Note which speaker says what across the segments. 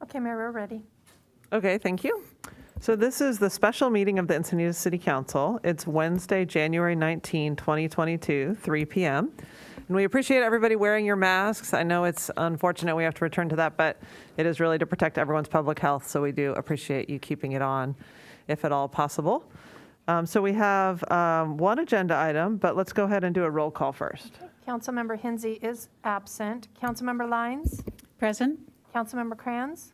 Speaker 1: Okay, Mayor, we're ready.
Speaker 2: Okay, thank you. So this is the special meeting of the Encinitas City Council. It's Wednesday, January 19, 2022, 3 p.m. And we appreciate everybody wearing your masks. I know it's unfortunate we have to return to that, but it is really to protect everyone's public health. So we do appreciate you keeping it on, if at all possible. So we have one agenda item, but let's go ahead and do a roll call first.
Speaker 1: Councilmember Hinsey is absent. Councilmember Lyons?
Speaker 3: Present.
Speaker 1: Councilmember Kranz?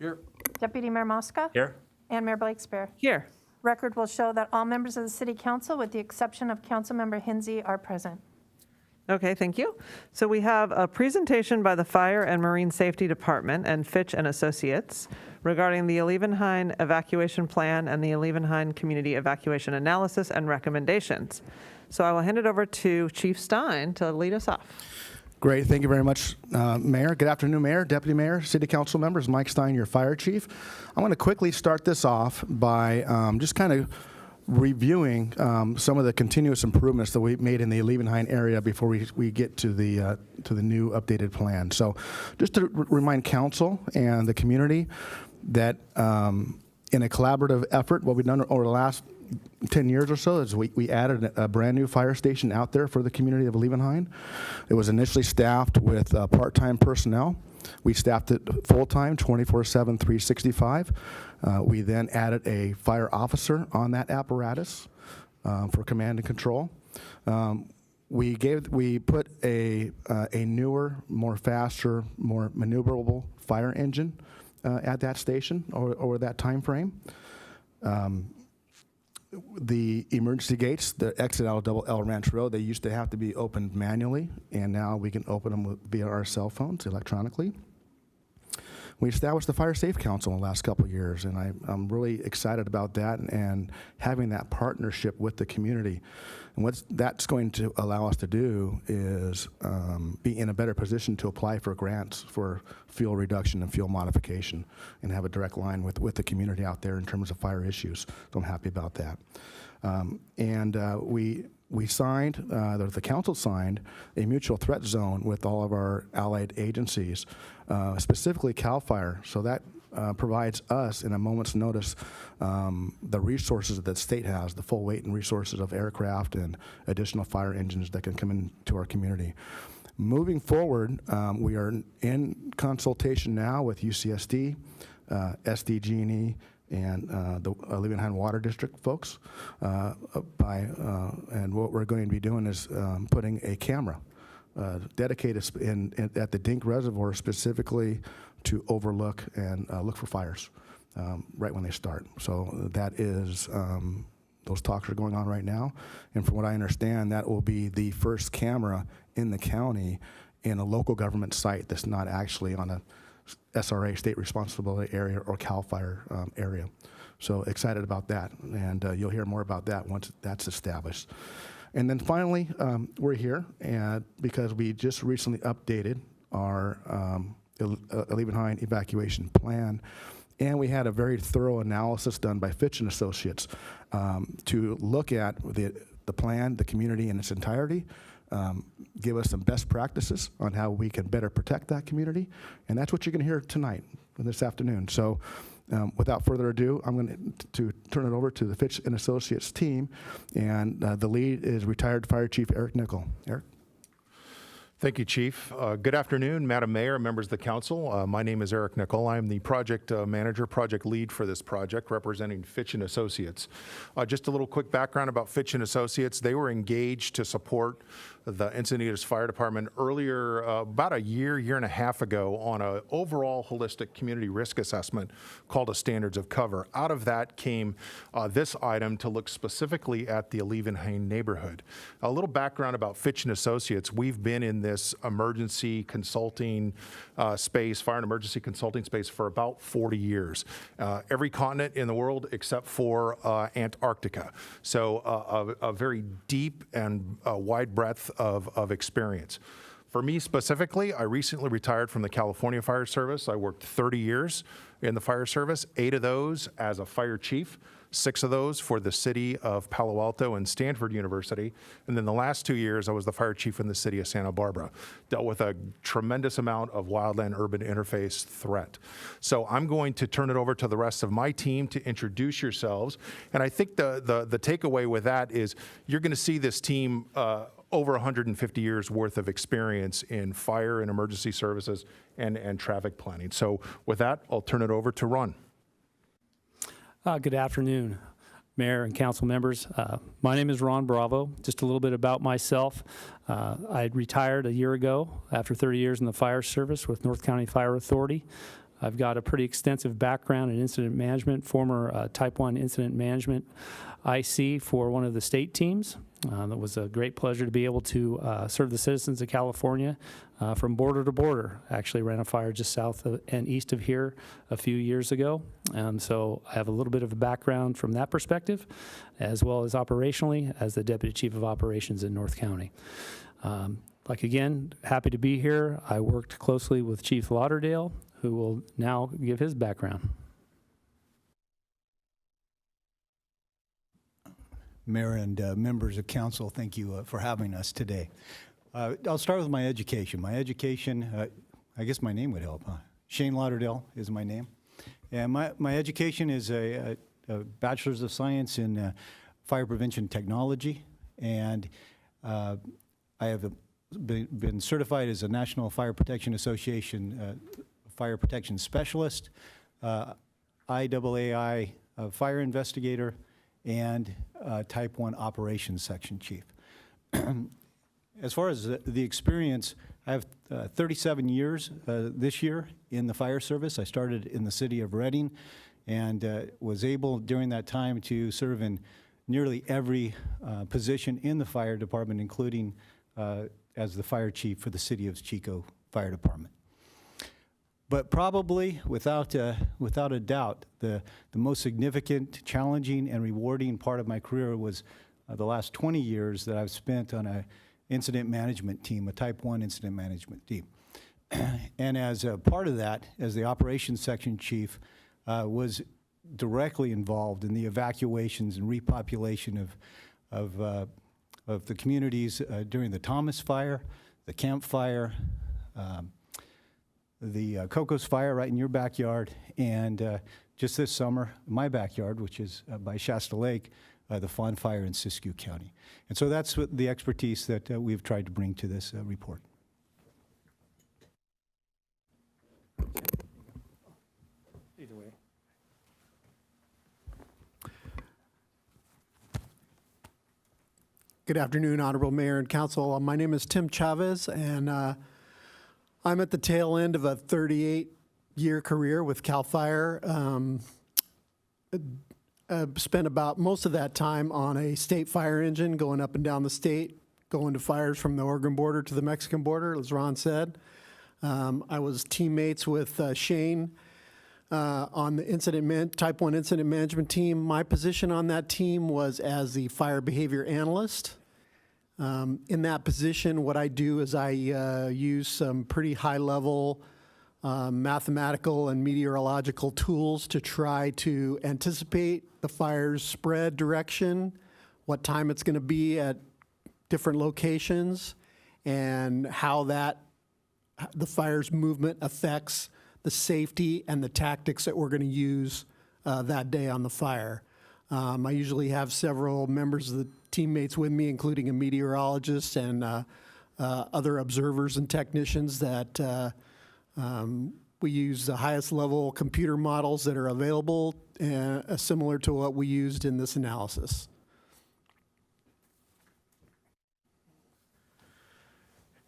Speaker 4: Here.
Speaker 1: Deputy Mayor Mosca?
Speaker 4: Here.
Speaker 1: And Mayor Blakespear.
Speaker 2: Here.
Speaker 1: Record will show that all members of the City Council, with the exception of Councilmember Hinsey, are present.
Speaker 2: Okay, thank you. So we have a presentation by the Fire and Marine Safety Department and Fitch and Associates regarding the Leavenheim evacuation plan and the Leavenheim community evacuation analysis and recommendations. So I will hand it over to Chief Stein to lead us off.
Speaker 5: Great. Thank you very much, Mayor. Good afternoon, Mayor, Deputy Mayor, City Council members. Mike Stein, your Fire Chief. I'm going to quickly start this off by just kind of reviewing some of the continuous improvements that we made in the Leavenheim area before we get to the new updated plan. So just to remind Council and the community that in a collaborative effort, what we've done over the last 10 years or so is we added a brand new fire station out there for the community of Leavenheim. It was initially staffed with part-time personnel. We staffed it full-time, 24/7, 365. We then added a fire officer on that apparatus for command and control. We put a newer, more faster, more maneuverable fire engine at that station over that time frame. The emergency gates, the exit out of Double L Ranch Road, they used to have to be opened manually, and now we can open them via our cell phones electronically. We established the Fire Safe Council in the last couple of years, and I'm really excited about that and having that partnership with the community. And what that's going to allow us to do is be in a better position to apply for grants for fuel reduction and fuel modification and have a direct line with the community out there in terms of fire issues. So I'm happy about that. We signed, the council signed, a mutual threat zone with all of our allied agencies, specifically CAL FIRE. So that provides us, in a moment's notice, the resources that the state has, the full weight and resources of aircraft and additional fire engines that can come into our community. Moving forward, we are in consultation now with UCSD, SDG&E, and the Leavenheim Water District folks. And what we're going to be doing is putting a camera dedicated at the Dink Reservoir specifically to overlook and look for fires right when they start. So that is, those talks are going on right now. And from what I understand, that will be the first camera in the county in a local government site that's not actually on a SRA, state responsibility area, or CAL FIRE area. So excited about that, and you'll hear more about that once that's established. And then finally, we're here because we just recently updated our Leavenheim evacuation plan, and we had a very thorough analysis done by Fitch and Associates to look at the plan, the community in its entirety, give us some best practices on how we can better protect that community. And that's what you're going to hear tonight, this afternoon. So without further ado, I'm going to turn it over to the Fitch and Associates team. And the lead is retired Fire Chief Eric Nickel. Eric?
Speaker 4: Thank you, Chief. Good afternoon, Madam Mayor, members of the council. My name is Eric Nickel. I'm the project manager, project lead for this project, representing Fitch and Associates. Just a little quick background about Fitch and Associates. They were engaged to support the Encinitas Fire Department earlier, about a year and a half ago, on an overall holistic community risk assessment called a Standards of Cover. Out of that came this item to look specifically at the Leavenheim neighborhood. A little background about Fitch and Associates. We've been in this emergency consulting space, fire and emergency consulting space, for about 40 years. Every continent in the world except for Antarctica. So a very deep and wide breadth of experience. For me specifically, I recently retired from the California Fire Service. I worked 30 years in the fire service, 8 of those as a fire chief. 6 of those for the city of Palo Alto and Stanford University. And then the last 2 years, I was the fire chief in the city of Santa Barbara. Dealt with a tremendous amount of wildland-urban interface threat. So I'm going to turn it over to the rest of my team to introduce yourselves. And I think the takeaway with that is you're going to see this team over 150 years worth of experience in fire and emergency services and traffic planning. So with that, I'll turn it over to Ron.
Speaker 3: Good afternoon, Mayor and council members. My name is Ron Bravo. Just a little bit about myself. I retired a year ago after 30 years in the fire service with North County Fire Authority. I've got a pretty extensive background in incident management, former Type 1 incident management IC for one of the state teams. It was a great pleasure to be able to serve the citizens of California from border to border. Actually ran a fire just south of, and east of here a few years ago. So I have a little bit of a background from that perspective, as well as operationally as the Deputy Chief of Operations in North County. Again, happy to be here. I worked closely with Chief Lauderdale, who will now give his background.
Speaker 6: Mayor and members of council, thank you for having us today. I'll start with my education. My education, I guess my name would help, huh? Shane Lauderdale is my name. And my education is a Bachelor's of Science in Fire Prevention Technology. And I have been certified as a National Fire Protection Association Fire Protection Specialist, IAAI Fire Investigator, and Type 1 Operations Section Chief. As far as the experience, I have 37 years this year in the fire service. I started in the city of Redding and was able during that time to serve in nearly every position in the fire department, including as the fire chief for the city of Chico Fire Department. But probably, without a doubt, the most significant, challenging, and rewarding part of my career was the last 20 years that I've spent on an incident management team, a Type 1 incident management team. And as a part of that, as the operations section chief, was directly involved in the evacuations and repopulation of the communities during the Thomas Fire, the Camp Fire, the Cocos Fire right in your backyard, and just this summer, my backyard, which is by Shasta Lake, the Fawn Fire in Siskiyou County. And so that's what the expertise that we've tried to bring to this report.
Speaker 3: Either way.
Speaker 7: Good afternoon, Honorable Mayor and Council. My name is Tim Chavez, and I'm at the tail end of a 38-year career with CAL FIRE. Spent about most of that time on a state fire engine going up and down the state, going to fires from the Oregon border to the Mexican border, as Ron said. I was teammates with Shane on the Type 1 incident management team. My position on that team was as the fire behavior analyst. In that position, what I do is I use some pretty high-level mathematical and meteorological tools to try to anticipate the fire's spread direction, what time it's going to be at different locations, and how the fire's movement affects the safety and the tactics that we're going to use that day on the fire. I usually have several members of the teammates with me, including a meteorologist and other observers and technicians that we use the highest level computer models that are available, similar to what we used in this analysis.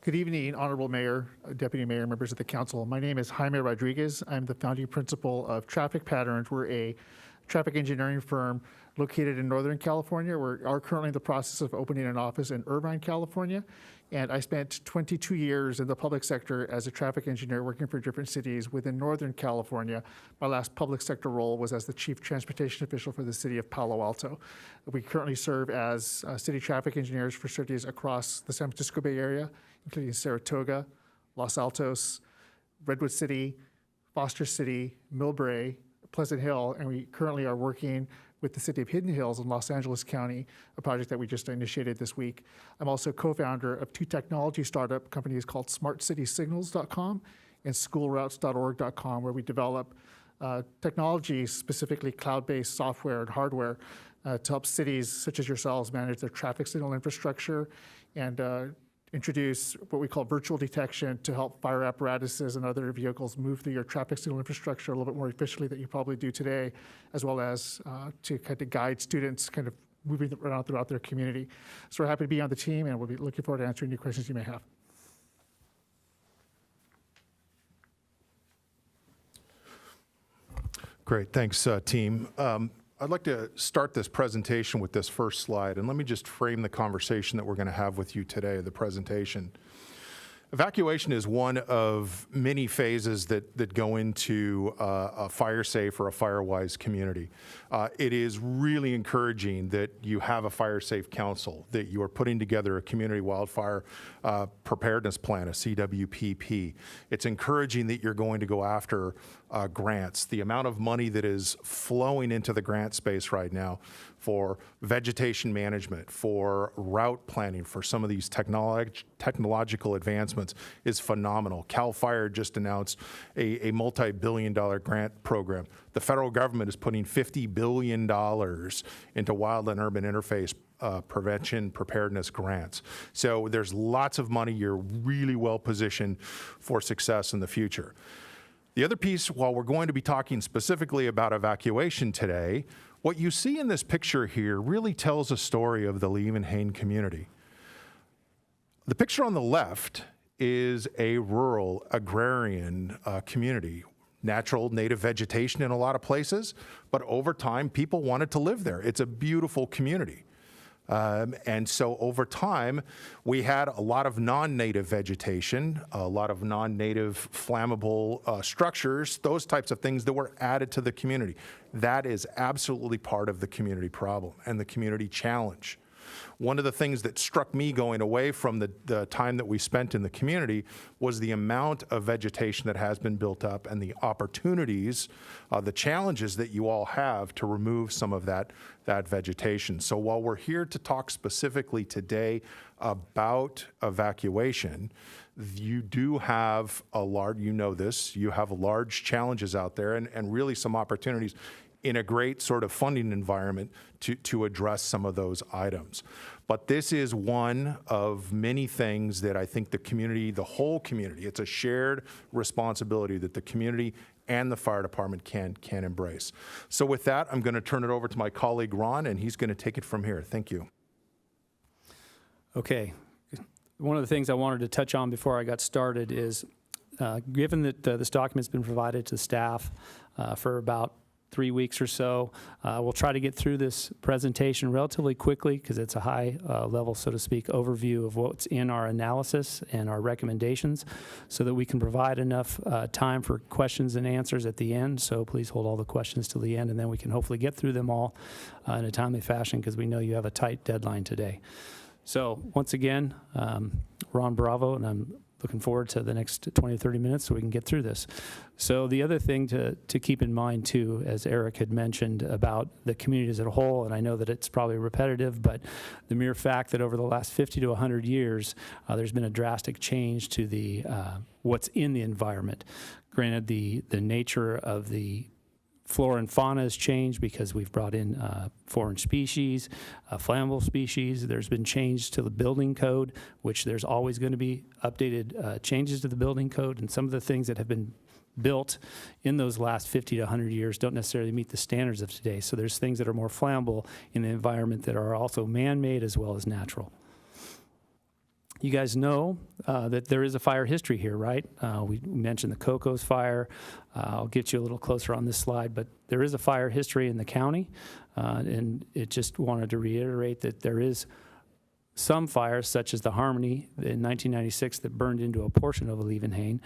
Speaker 8: Good evening, Honorable Mayor, Deputy Mayor, members of the council. My name is Jaime Rodriguez. I'm the founding principal of Traffic Patterns. We're a traffic engineering firm located in Northern California. We are currently in the process of opening an office in Irvine, California. And I spent 22 years in the public sector as a traffic engineer working for different cities within Northern California. My last public sector role was as the chief transportation official for the city of Palo Alto. We currently serve as city traffic engineers for cities across the San Francisco Bay Area, including Saratoga, Los Altos, Redwood City, Foster City, Millbrae, Pleasant Hill, and we currently are working with the City of Hidden Hills in Los Angeles County, a project that we just initiated this week. I'm also co-founder of two technology startup companies called smartcitysignals.com and schoolroutes.org.com, where we develop technology, specifically cloud-based software and hardware, to help cities such as yourselves manage their traffic signal infrastructure and introduce what we call virtual detection to help fire apparatuses and other vehicles move through your traffic signal infrastructure a little bit more efficiently than you probably do today, as well as to kind of guide students kind of moving around throughout their community. So we're happy to be on the team, and we'll be looking forward to answering any questions you may have.
Speaker 4: Great, thanks, team. I'd like to start this presentation with this first slide, and let me just frame the conversation that we're going to have with you today, the presentation. Evacuation is one of many phases that go into a fire-safe or a fire-wise community. It is really encouraging that you have a fire-safe council, that you are putting together a community wildfire preparedness plan, a CWPP. It's encouraging that you're going to go after grants. The amount of money that is flowing into the grant space right now for vegetation management, for route planning, for some of these technological advancements is phenomenal. CAL FIRE just announced a multi-billion-dollar grant program. The federal government is putting $50 billion into wildland urban interface prevention preparedness grants. So there's lots of money. You're really well positioned for success in the future. The other piece, while we're going to be talking specifically about evacuation today, what you see in this picture here really tells a story of the Leavenheim community. The picture on the left is a rural agrarian community. Natural native vegetation in a lot of places, but over time people wanted to live there. It's a beautiful community. And so over time, we had a lot of non-native vegetation, a lot of non-native flammable structures, those types of things that were added to the community. That is absolutely part of the community problem and the community challenge. One of the things that struck me going away from the time that we spent in the community was the amount of vegetation that has been built up and the opportunities, the challenges that you all have to remove some of that vegetation. So while we're here to talk specifically today about evacuation, you do have a large, you know this, you have large challenges out there and really some opportunities in a great sort of funding environment to address some of those items. But this is one of many things that I think the community, the whole community, it's a shared responsibility that the community and the fire department can embrace. So with that, I'm going to turn it over to my colleague Ron, and he's going to take it from here. Thank you.
Speaker 3: Okay. One of the things I wanted to touch on before I got started is, given that this document's been provided to staff for about 3 weeks or so. We'll try to get through this presentation relatively quickly because it's a high level, so to speak, overview of what's in our analysis and our recommendations so that we can provide enough time for questions and answers at the end. So please hold all the questions till the end, and then we can hopefully get through them all in a timely fashion because we know you have a tight deadline today. So once again, Ron Bravo, and I'm looking forward to the next 20 to 30 minutes so we can get through this. So the other thing to keep in mind too, as Eric had mentioned about the community as a whole, and I know that it's probably repetitive, but the mere fact that over the last 50 to 100 years, there's been a drastic change to the what's in the environment. Granted, the nature of the flora and fauna has changed because we've brought in foreign species, flammable species. There's been change to the building code, which there's always going to be updated changes to the building code, and some of the things that have been built in those last 50 to 100 years don't necessarily meet the standards of today. So there's things that are more flammable in the environment that are also man-made as well as natural. You guys know that there is a fire history here, right? We mentioned the Cocos fire. I'll get you a little closer on this slide, but there is a fire history in the county, and it just wanted to reiterate that there is some fires, such as the Harmony in 1996 that burned into a portion of Leavenheim,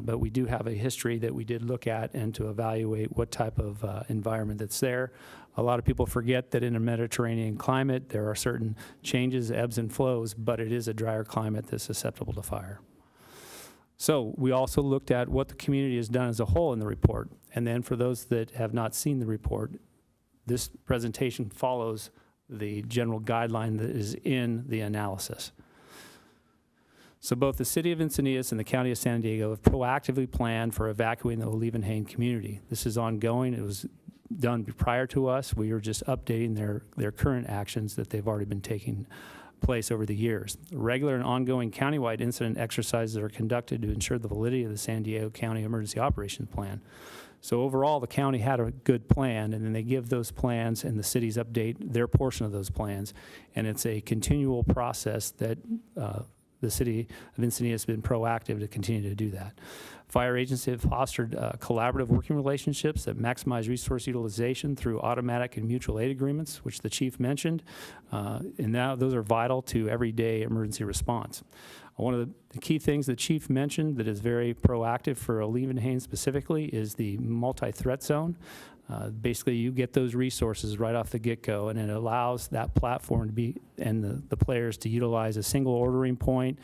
Speaker 3: but we do have a history that we did look at and to evaluate what type of environment that's there. A lot of people forget that in a Mediterranean climate, there are certain changes, ebbs and flows, but it is a drier climate that's susceptible to fire. So we also looked at what the community has done as a whole in the report. And then for those that have not seen the report, this presentation follows the general guideline that is in the analysis. So both the City of Encinitas and the County of San Diego have proactively planned for evacuating the Leavenheim community. This is ongoing. It was done prior to us. We were just updating their current actions that they've already been taking place over the years. Regular and ongoing countywide incident exercises are conducted to ensure the validity of the San Diego County Emergency Operations Plan. So overall, the county had a good plan, and then they give those plans, and the cities update their portion of those plans. And it's a continual process that the City of Encinitas has been proactive to continue to do that. Fire agencies have fostered collaborative working relationships that maximize resource utilization through automatic and mutual aid agreements, which the chief mentioned, and now those are vital to everyday emergency response. One of the key things the chief mentioned that is very proactive for Leavenheim specifically is the multi-threat zone. Basically, you get those resources right off the get-go, and it allows that platform to be, and the players to utilize a single ordering point,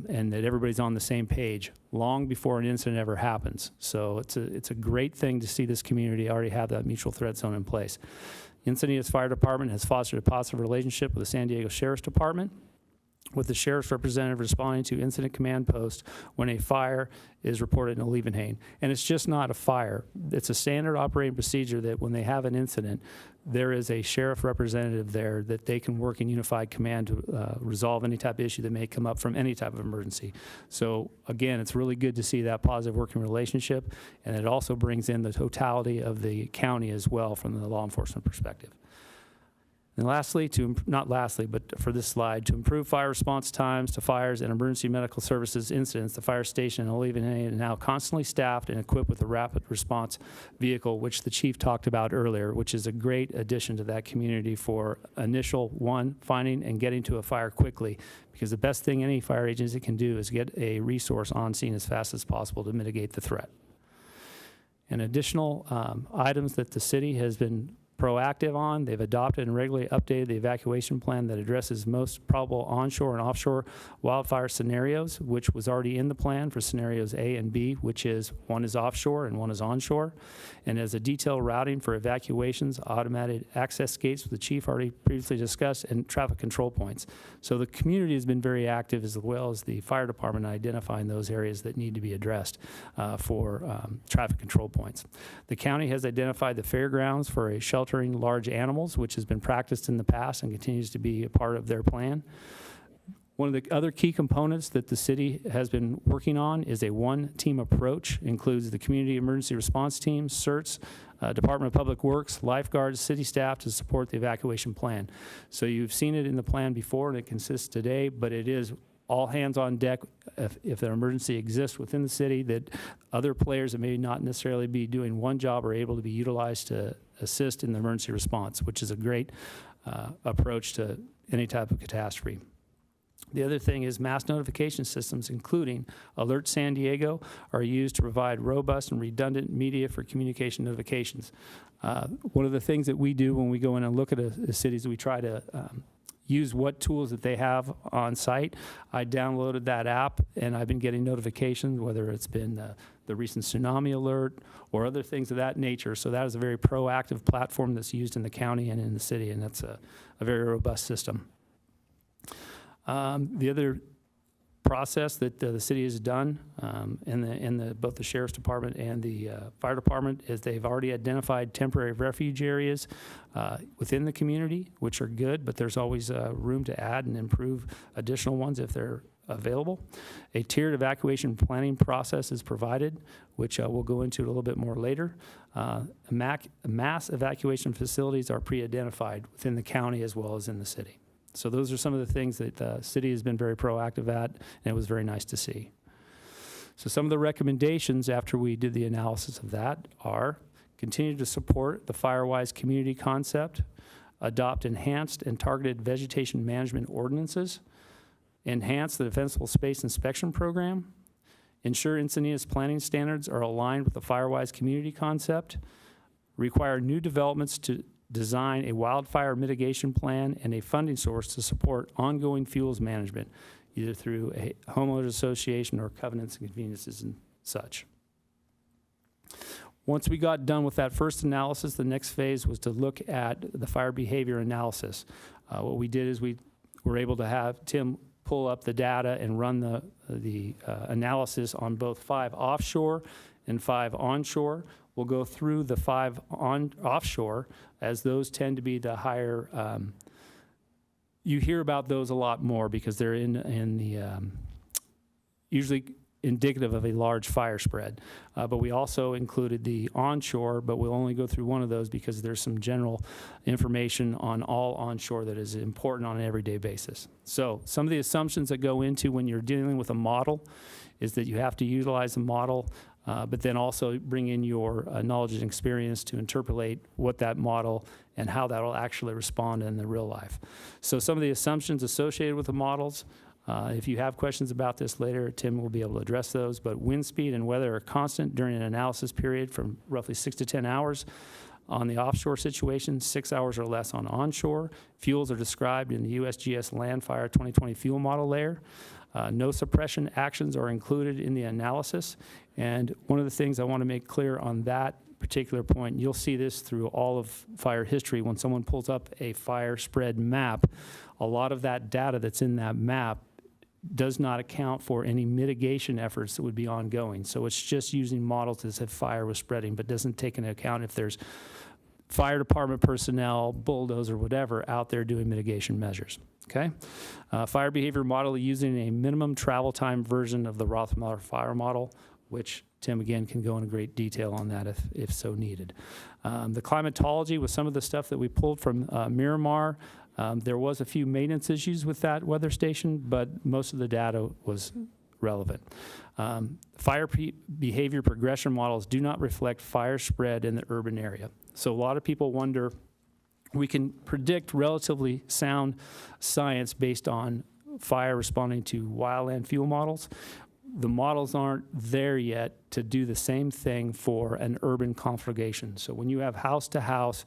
Speaker 3: and that everybody's on the same page long before an incident ever happens. So it's a great thing to see this community already have that mutual threat zone in place. Encinitas Fire Department has fostered a positive relationship with the San Diego Sheriff's Department, with the sheriff's representative responding to incident command post when a fire is reported in Leavenheim. And it's just not a fire. It's a standard operating procedure that when they have an incident, there is a sheriff representative there that they can work in unified command to resolve any type of issue that may come up from any type of emergency. So again, it's really good to see that positive working relationship, and it also brings in the totality of the county as well from the law enforcement perspective. And lastly, not lastly, but for this slide, to improve fire response times to fires and emergency medical services incidents, the fire station in Leavenheim is now constantly staffed and equipped with a rapid response vehicle, which the chief talked about earlier, which is a great addition to that community for initial finding and getting to a fire quickly, because the best thing any fire agency can do is get a resource on scene as fast as possible to mitigate the threat. And additional items that the city has been proactive on, they've adopted and regularly updated the evacuation plan that addresses most probable onshore and offshore wildfire scenarios, which was already in the plan for scenarios A and B, which is one is offshore and one is onshore. And as a detailed routing for evacuations, automated access gates, the chief already previously discussed, and traffic control points. So the community has been very active, as well as the fire department, identifying those areas that need to be addressed for traffic control points. The county has identified the fairgrounds for a sheltering large animals, which has been practiced in the past and continues to be a part of their plan. One of the other key components that the city has been working on is a one-team approach. Includes the Community Emergency Response Team, CERTs, Department of Public Works, lifeguards, city staff to support the evacuation plan. So you've seen it in the plan before, and it consists today, but it is all hands on deck if an emergency exists within the city, that other players that may not necessarily be doing one job are able to be utilized to assist in the emergency response, which is a great approach to any type of catastrophe. The other thing is mass notification systems, including Alert San Diego, are used to provide robust and redundant media for communication notifications. One of the things that we do when we go in and look at a city is we try to use what tools that they have on site. I downloaded that app, and I've been getting notifications, whether it's been the recent tsunami alert or other things of that nature. So that is a very proactive platform that's used in the county and in the city, and that's a very robust system. The other process that the city has done in both the Sheriff's Department and the Fire Department is they've already identified temporary refuge areas within the community, which are good, but there's always room to add and improve additional ones if they're available. A tiered evacuation planning process is provided, which we'll go into a little bit more later. Mass evacuation facilities are pre-identified within the county as well as in the city. So those are some of the things that the city has been very proactive at, and it was very nice to see. So some of the recommendations after we did the analysis of that are continue to support the Firewise community concept, adopt enhanced and targeted vegetation management ordinances, enhance the defensible space inspection program, ensure Encinitas planning standards are aligned with the Firewise community concept, require new developments to design a wildfire mitigation plan and a funding source to support ongoing fuels management, either through a homeowners association or covenants and conveniences and such. Once we got done with that first analysis, the next phase was to look at the fire behavior analysis. What we did is we were able to have Tim pull up the data and run the analysis on both 5 offshore and 5 onshore. We'll go through the 5 offshore, as those tend to be the higher. You hear about those a lot more because they're in the usually indicative of a large fire spread. But we also included the onshore, but we'll only go through one of those because there's some general information on all onshore that is important on an everyday basis. So some of the assumptions that go into when you're dealing with a model is that you have to utilize the model, but then also bring in your knowledge and experience to interpolate what that model and how that will actually respond in the real life. So some of the assumptions associated with the models, if you have questions about this later, Tim will be able to address those, but wind speed and weather are constant during an analysis period from roughly 6 to 10 hours. On the offshore situation, 6 hours or less on onshore. Fuels are described in the USGS Landfire 2020 fuel model layer. No suppression actions are included in the analysis. And one of the things I want to make clear on that particular point, you'll see this through all of fire history. When someone pulls up a fire spread map, a lot of that data that's in that map does not account for any mitigation efforts that would be ongoing. So it's just using models that said fire was spreading, but doesn't take into account if there's fire department personnel, bulldozer, whatever, out there doing mitigation measures. Okay? Fire behavior model using a minimum travel time version of the Rothmiller fire model, which Tim, again, can go into great detail on that if so needed. The climatology was some of the stuff that we pulled from Miramar. There was a few maintenance issues with that weather station, but most of the data was relevant. Fire behavior progression models do not reflect fire spread in the urban area. So a lot of people wonder, we can predict relatively sound science based on fire responding to wildland fuel models. The models aren't there yet to do the same thing for an urban conflagration. So when you have house-to-house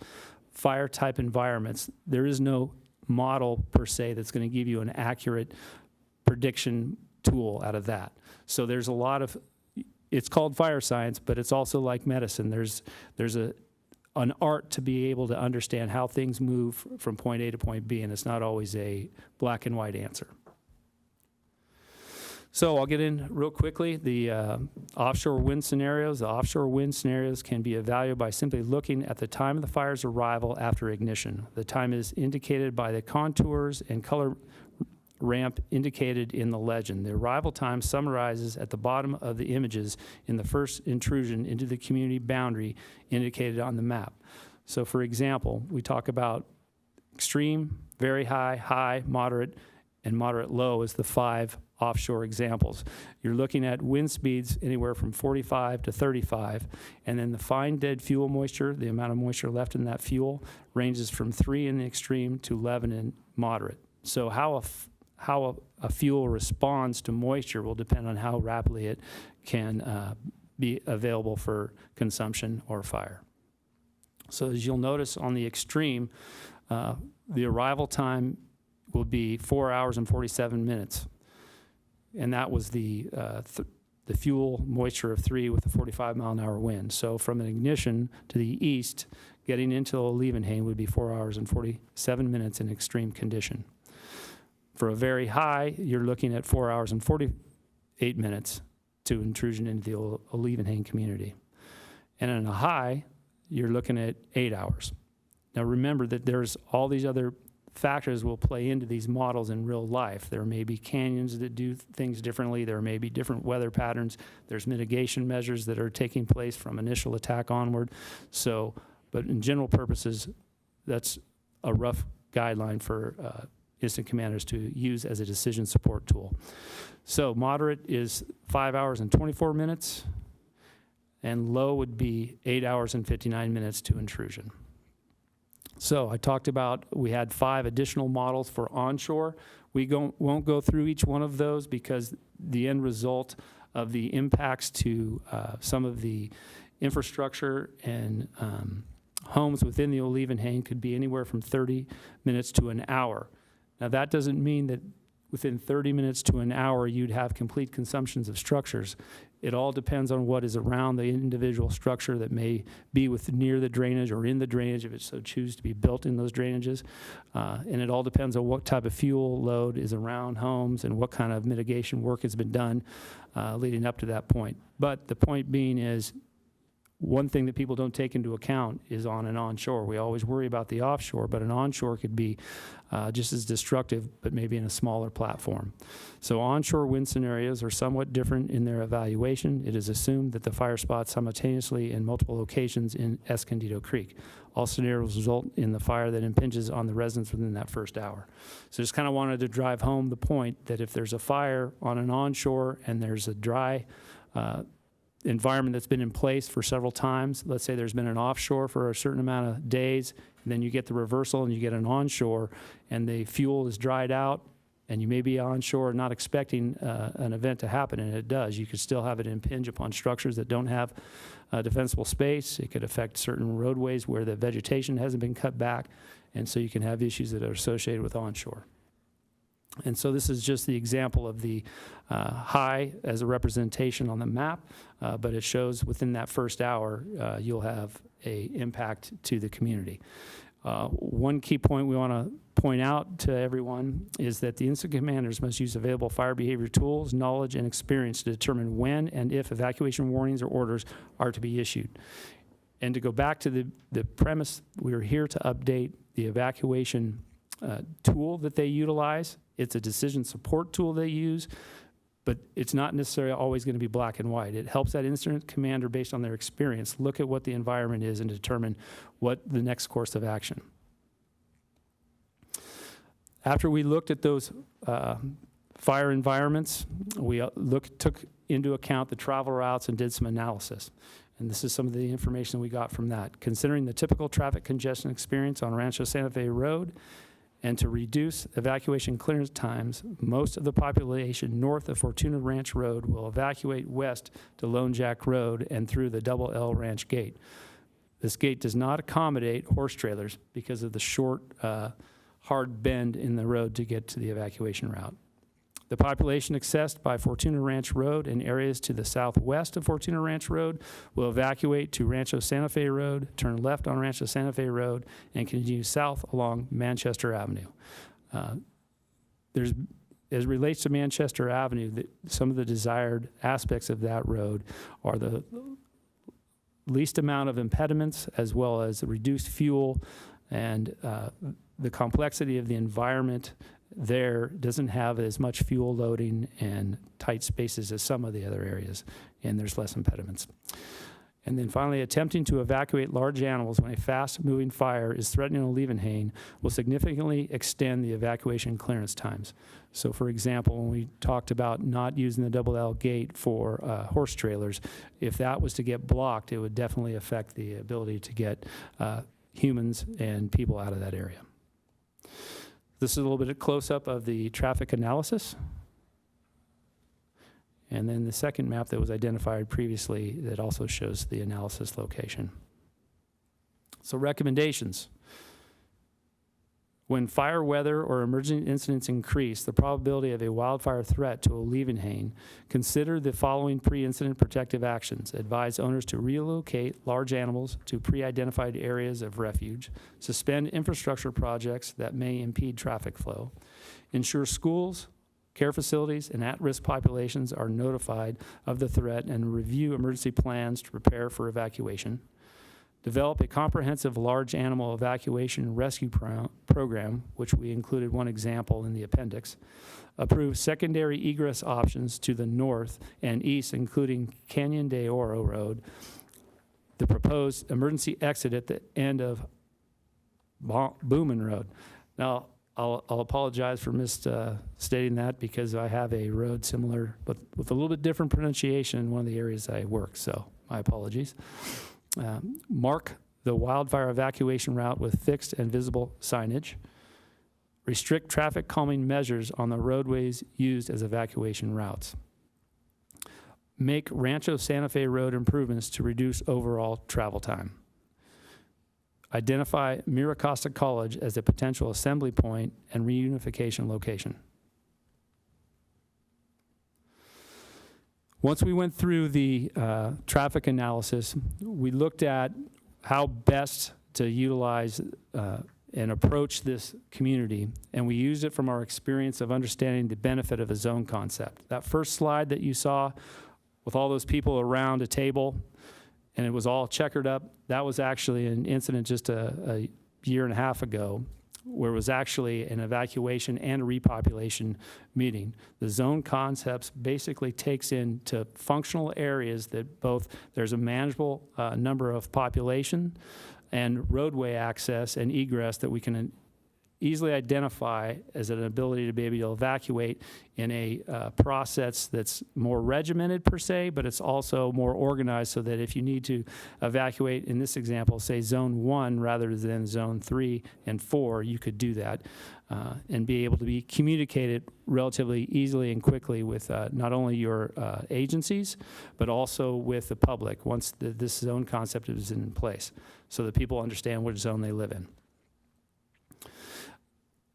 Speaker 3: fire type environments, there is no model per se that's going to give you an accurate prediction tool out of that. So there's a lot of, it's called fire science, but it's also like medicine. There's an art to be able to understand how things move from point A to point B, and it's not always a black and white answer. So I'll get in real quickly. The offshore wind scenarios. The offshore wind scenarios can be evaluated by simply looking at the time of the fire's arrival after ignition. The time is indicated by the contours and color ramp indicated in the legend. The arrival time summarizes at the bottom of the images in the first intrusion into the community boundary indicated on the map. So for example, we talk about extreme, very high, high, moderate, and moderate low as the 5 offshore examples. You're looking at wind speeds anywhere from 45 to 35, and then the fine dead fuel moisture, the amount of moisture left in that fuel, ranges from 3 in the extreme to 11 in moderate. So how a fuel responds to moisture will depend on how rapidly it can be available for consumption or fire. So as you'll notice on the extreme, the arrival time will be 4 hours and 47 minutes. And that was the fuel moisture of 3 with a 45-mile-an-hour wind. So from an ignition to the east, getting into Leavenheim would be 4 hours and 47 minutes in extreme condition. For a very high, you're looking at 4 hours and 48 minutes to intrusion into the Leavenheim community. And in a high, you're looking at 8 hours. Now remember that there's all these other factors will play into these models in real life. There may be canyons that do things differently. There may be different weather patterns. There's mitigation measures that are taking place from initial attack onward. So, but in general purposes, that's a rough guideline for incident commanders to use as a decision support tool. So moderate is 5 hours and 24 minutes, and low would be 8 hours and 59 minutes to intrusion. So I talked about we had 5 additional models for onshore. We won't go through each one of those because the end result of the impacts to some of the infrastructure and homes within the Leavenheim could be anywhere from 30 minutes to an hour. Now that doesn't mean that within 30 minutes to an hour, you'd have complete consumptions of structures. It all depends on what is around the individual structure that may be near the drainage or in the drainage if it so chooses to be built in those drainages. And it all depends on what type of fuel load is around homes and what kind of mitigation work has been done leading up to that point. But the point being is, one thing that people don't take into account is on and onshore. We always worry about the offshore, but an onshore could be just as destructive, but maybe in a smaller platform. So onshore wind scenarios are somewhat different in their evaluation. It is assumed that the fire spots simultaneously in multiple locations in Escondido Creek. All scenarios result in the fire that impinges on the residents within that first hour. So just kind of wanted to drive home the point that if there's a fire on an onshore and there's a dry environment that's been in place for several times. Let's say there's been an offshore for a certain amount of days, and then you get the reversal and you get an onshore, and the fuel is dried out, and you may be onshore not expecting an event to happen, and it does. You could still have it impinge upon structures that don't have defensible space. It could affect certain roadways where the vegetation hasn't been cut back, and so you can have issues that are associated with onshore. And so this is just the example of the high as a representation on the map, but it shows within that first hour you'll have an impact to the community. One key point we want to point out to everyone is that the incident commanders must use available fire behavior tools, knowledge, and experience to determine when and if evacuation warnings or orders are to be issued. And to go back to the premise, we're here to update the evacuation tool that they utilize. It's a decision support tool they use, but it's not necessarily always going to be black and white. It helps that incident commander, based on their experience, look at what the environment is and determine what the next course of action. After we looked at those fire environments, we took into account the travel routes and did some analysis. And this is some of the information we got from that. Considering the typical traffic congestion experience on Rancho Santa Fe Road, and to reduce evacuation clearance times, most of the population north of Fortuna Ranch Road will evacuate west to Lone Jack Road and through the Double L Ranch Gate. This gate does not accommodate horse trailers because of the short, hard bend in the road to get to the evacuation route. The population accessed by Fortuna Ranch Road and areas to the southwest of Fortuna Ranch Road will evacuate to Rancho Santa Fe Road, turn left on Rancho Santa Fe Road, and continue south along Manchester Avenue. As it relates to Manchester Avenue, some of the desired aspects of that road are the least amount of impediments, as well as reduced fuel, and the complexity of the environment there doesn't have as much fuel loading and tight spaces as some of the other areas, and there's less impediments. And then finally, attempting to evacuate large animals when a fast-moving fire is threatening a Leavenheim will significantly extend the evacuation clearance times. So for example, when we talked about not using the Double L gate for horse trailers, if that was to get blocked, it would definitely affect the ability to get humans and people out of that area. This is a little bit of close-up of the traffic analysis. And then the second map that was identified previously that also shows the analysis location. So recommendations. When fire weather or emerging incidents increase the probability of a wildfire threat to a Leavenheim, consider the following pre-incident protective actions. Advise owners to relocate large animals to pre-identified areas of refuge. Suspend infrastructure projects that may impede traffic flow. Ensure schools, care facilities, and at-risk populations are notified of the threat and review emergency plans to prepare for evacuation. Develop a comprehensive large animal evacuation and rescue program, which we included one example in the appendix. Approve secondary egress options to the north and east, including Canyon de Oro Road, the proposed emergency exit at the end of Booman Road. Now, I'll apologize for misstating that because I have a road similar, but with a little bit different pronunciation in one of the areas I work, so my apologies. Mark the wildfire evacuation route with fixed and visible signage. Restrict traffic calming measures on the roadways used as evacuation routes. Make Rancho Santa Fe Road improvements to reduce overall travel time. Identify Mira Costa College as a potential assembly point and reunification location. Once we went through the traffic analysis, we looked at how best to utilize and approach this community, and we used it from our experience of understanding the benefit of a zone concept. That first slide that you saw with all those people around a table, and it was all checkered up, that was actually an incident just a year and a half ago, where it was actually an evacuation and a repopulation meeting. The zone concepts basically takes into functional areas that both there's a manageable number of population and roadway access and egress that we can easily identify as an ability to be able to evacuate in a process that's more regimented per se, but it's also more organized so that if you need to evacuate, in this example, say zone 1 rather than zone 3 and 4, you could do that and be able to be communicated relatively easily and quickly with not only your agencies, but also with the public once this zone concept is in place so that people understand which zone they live in.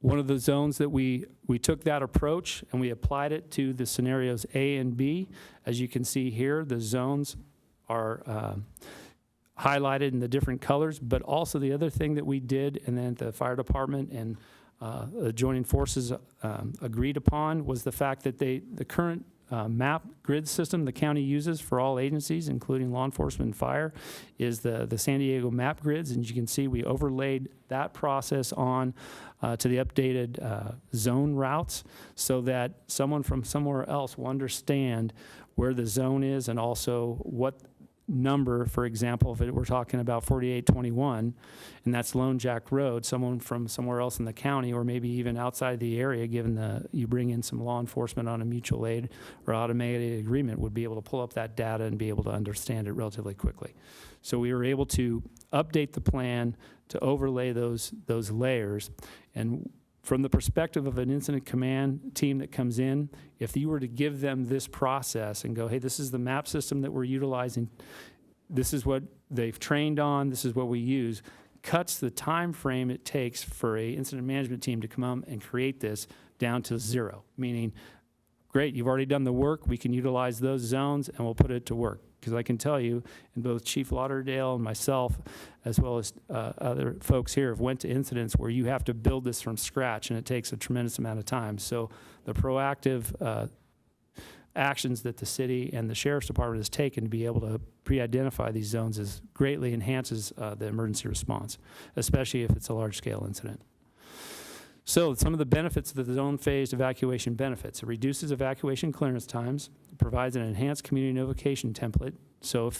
Speaker 3: One of the zones that we took that approach and we applied it to the scenarios A and B. As you can see here, the zones are highlighted in the different colors, but also the other thing that we did, and then the fire department and adjoining forces agreed upon, was the fact that the current map grid system the county uses for all agencies, including law enforcement and fire, is the San Diego map grids. And you can see we overlaid that process on to the updated zone routes so that someone from somewhere else will understand where the zone is and also what number, for example, if we're talking about 4821, and that's Lone Jack Road, someone from somewhere else in the county or maybe even outside the area, given you bring in some law enforcement on a mutual aid or automated agreement, would be able to pull up that data and be able to understand it relatively quickly. So we were able to update the plan to overlay those layers. And from the perspective of an incident command team that comes in, if you were to give them this process and go, hey, this is the map system that we're utilizing, this is what they've trained on, this is what we use, cuts the time frame it takes for a incident management team to come up and create this down to 0, meaning, great, you've already done the work, we can utilize those zones and we'll put it to work. Because I can tell you, and both Chief Lauderdale and myself, as well as other folks here, have went to incidents where you have to build this from scratch, and it takes a tremendous amount of time. So the proactive actions that the city and the sheriff's department has taken to be able to pre-identify these zones greatly enhances the emergency response, especially if it's a large-scale incident. So some of the benefits of the zone-phased evacuation benefits. It reduces evacuation clearance times, it provides an enhanced community notification template. So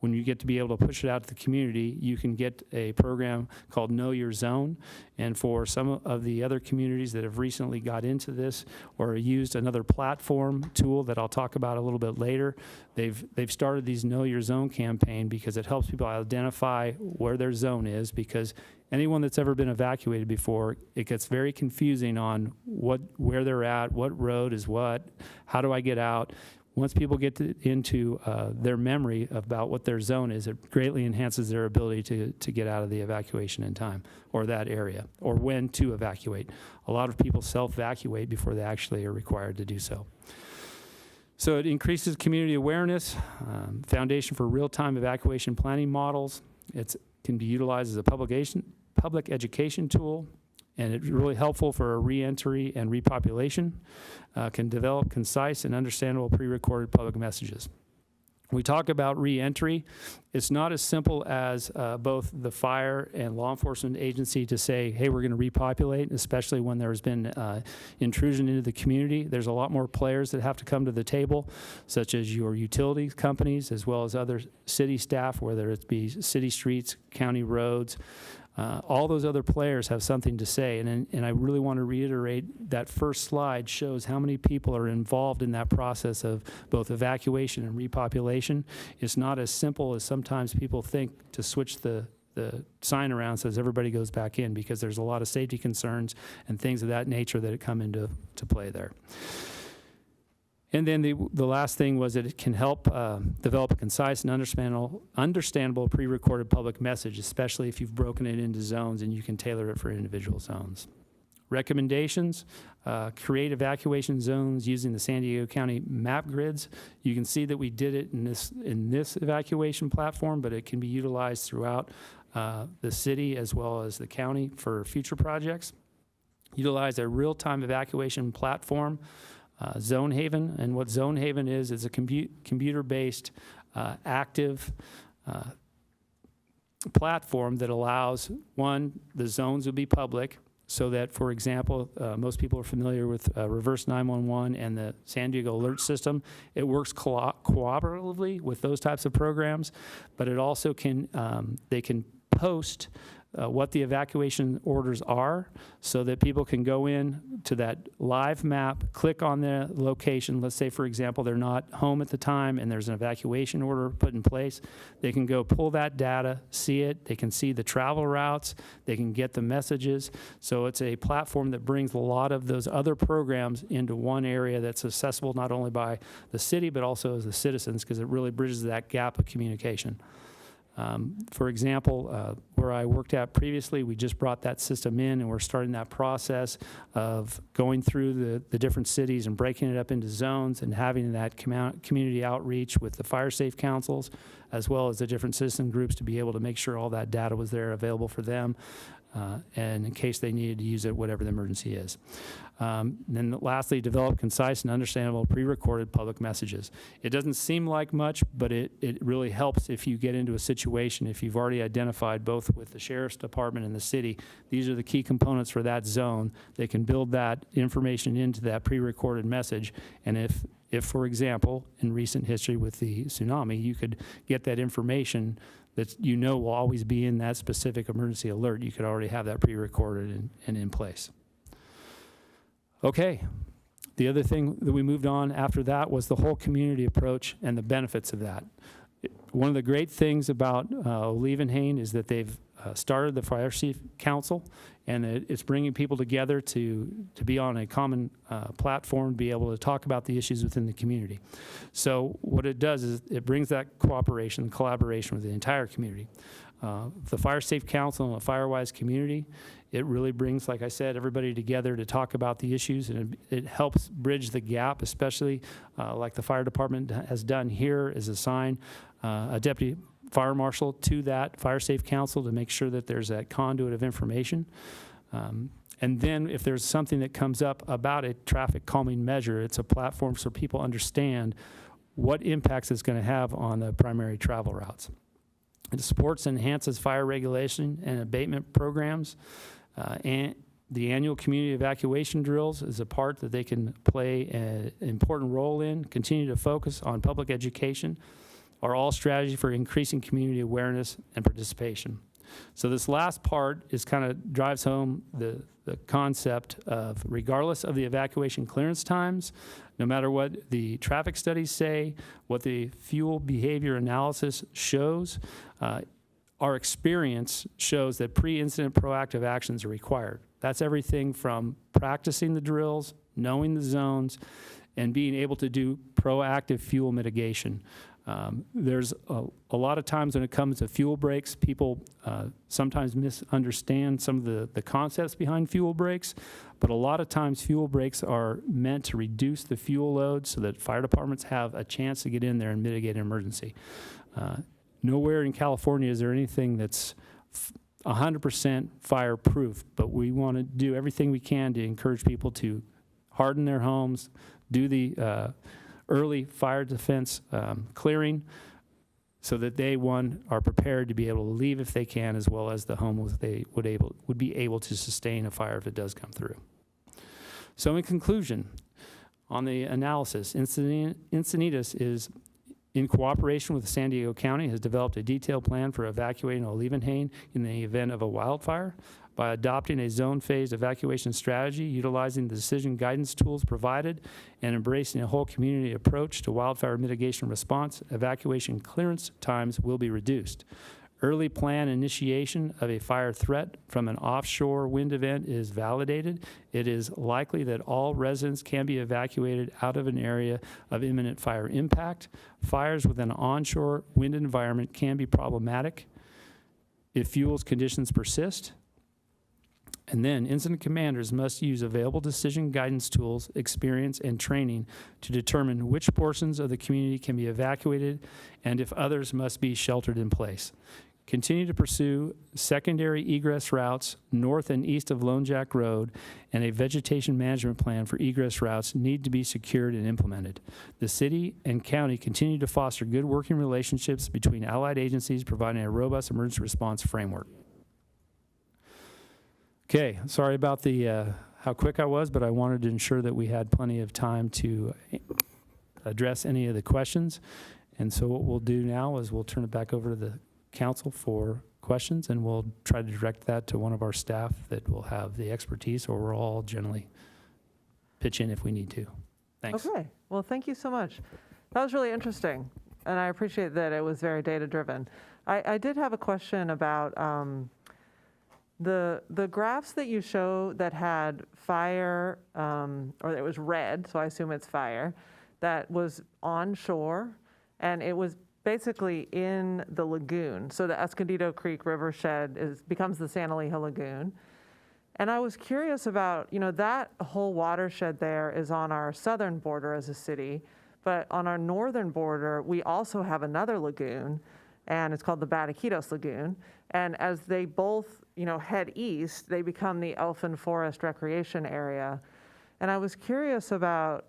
Speaker 3: when you get to be able to push it out to the community, you can get a program called Know Your Zone. And for some of the other communities that have recently got into this or used another platform tool that I'll talk about a little bit later, they've started these Know Your Zone campaign because it helps people identify where their zone is, because anyone that's ever been evacuated before, it gets very confusing on where they're at, what road is what, how do I get out. Once people get into their memory about what their zone is, it greatly enhances their ability to get out of the evacuation in time, or that area, or when to evacuate. A lot of people self-evacuate before they actually are required to do so. So it increases community awareness, foundation for real-time evacuation planning models. It can be utilized as a public education tool, and it's really helpful for re-entry and repopulation. Can develop concise and understandable pre-recorded public messages. When we talk about re-entry, it's not as simple as both the fire and law enforcement agency to say, hey, we're going to repopulate, especially when there's been intrusion into the community. There's a lot more players that have to come to the table, such as your utility companies, as well as other city staff, whether it be city streets, county roads. All those other players have something to say, and I really want to reiterate that first slide shows how many people are involved in that process of both evacuation and repopulation. It's not as simple as sometimes people think to switch the sign around says everybody goes back in, because there's a lot of safety concerns and things of that nature that come into play there. And then the last thing was that it can help develop a concise and understandable pre-recorded public message, especially if you've broken it into zones and you can tailor it for individual zones. Recommendations, create evacuation zones using the San Diego County map grids. You can see that we did it in this evacuation platform, but it can be utilized throughout the city as well as the county for future projects. Utilize a real-time evacuation platform, Zone Haven, and what Zone Haven is a computer-based active platform that allows, one, the zones will be public, so that, for example, most people are familiar with reverse 911 and the San Diego alert system. It works cooperatively with those types of programs, but it also can, they can post what the evacuation orders are so that people can go in to that live map, click on the location. Let's say, for example, they're not home at the time and there's an evacuation order put in place. They can go pull that data, see it. They can see the travel routes. They can get the messages. So it's a platform that brings a lot of those other programs into one area that's accessible not only by the city but also as the citizens, because it really bridges that gap of communication. For example, where I worked at previously, we just brought that system in and we're starting that process of going through the different cities and breaking it up into zones and having that community outreach with the fire safe councils as well as the different citizen groups to be able to make sure all that data was there available for them and in case they needed to use it, whatever the emergency is. Then lastly, develop concise and understandable pre-recorded public messages. It doesn't seem like much, but it really helps if you get into a situation, if you've already identified both with the sheriff's department and the city, these are the key components for that zone. They can build that information into that pre-recorded message, and if, for example, in recent history with the tsunami, you could get that information that you know will always be in that specific emergency alert, you could already have that pre-recorded and in place. Okay, the other thing that we moved on after that was the whole community approach and the benefits of that. One of the great things about Leavenheim is that they've started the Fire Chief Council, and it's bringing people together to be on a common platform, be able to talk about the issues within the community. So what it does is it brings that cooperation and collaboration with the entire community. The Fire Safe Council and the FireWise community, it really brings, like I said, everybody together to talk about the issues, and it helps bridge the gap, especially like the fire department has done here, is assign a deputy fire marshal to that Fire Safe Council to make sure that there's that conduit of information. And then if there's something that comes up about a traffic calming measure, it's a platform so people understand what impacts it's going to have on the primary travel routes. It supports and enhances fire regulation and abatement programs. And the annual community evacuation drills is a part that they can play an important role in, continue to focus on public education, are all strategy for increasing community awareness and participation. So this last part is kind of drives home the concept of, regardless of the evacuation clearance times, no matter what the traffic studies say, what the fuel behavior analysis shows, our experience shows that pre-incident proactive actions are required. That's everything from practicing the drills, knowing the zones, and being able to do proactive fuel mitigation. There's a lot of times when it comes to fuel breaks, people sometimes misunderstand some of the concepts behind fuel breaks, but a lot of times fuel breaks are meant to reduce the fuel load so that fire departments have a chance to get in there and mitigate an emergency. Nowhere in California is there anything that's 100% fireproof, but we want to do everything we can to encourage people to harden their homes, do the early fire defense clearing so that they, one, are prepared to be able to leave if they can, as well as the home would be able to sustain a fire if it does come through. So in conclusion, on the analysis, Encinitas is, in cooperation with San Diego County, has developed a detailed plan for evacuating Leavenheim in the event of a wildfire. By adopting a zone-phased evacuation strategy, utilizing the decision guidance tools provided, and embracing a whole community approach to wildfire mitigation response, evacuation clearance times will be reduced. Early plan initiation of a fire threat from an offshore wind event is validated. It is likely that all residents can be evacuated out of an area of imminent fire impact. Fires with an onshore wind environment can be problematic if fuels conditions persist. And then incident commanders must use available decision guidance tools, experience, and training to determine which portions of the community can be evacuated and if others must be sheltered in place. Continue to pursue secondary egress routes north and east of Lone Jack Road, and a vegetation management plan for egress routes need to be secured and implemented. The city and county continue to foster good working relationships between allied agencies, providing a robust emergency response framework. Okay, sorry about the how quick I was, but I wanted to ensure that we had plenty of time to address any of the questions. And so what we'll do now is we'll turn it back over to the council for questions, and we'll try to direct that to one of our staff that will have the expertise, or we'll all generally pitch in if we need to. Thanks.
Speaker 2: Okay, well, thank you so much. That was really interesting, and I appreciate that it was very data-driven. I did have a question about the graphs that you show that had fire, or it was red, so I assume it's fire, that was onshore, and it was basically in the lagoon. So the Escondido Creek Rivershed becomes the Santa Leja Lagoon. And I was curious about, that whole watershed there is on our southern border as a city, but on our northern border, we also have another lagoon, and it's called the Bataquitos Lagoon. And as they both, head east, they become the Elfin Forest Recreation Area. And I was curious about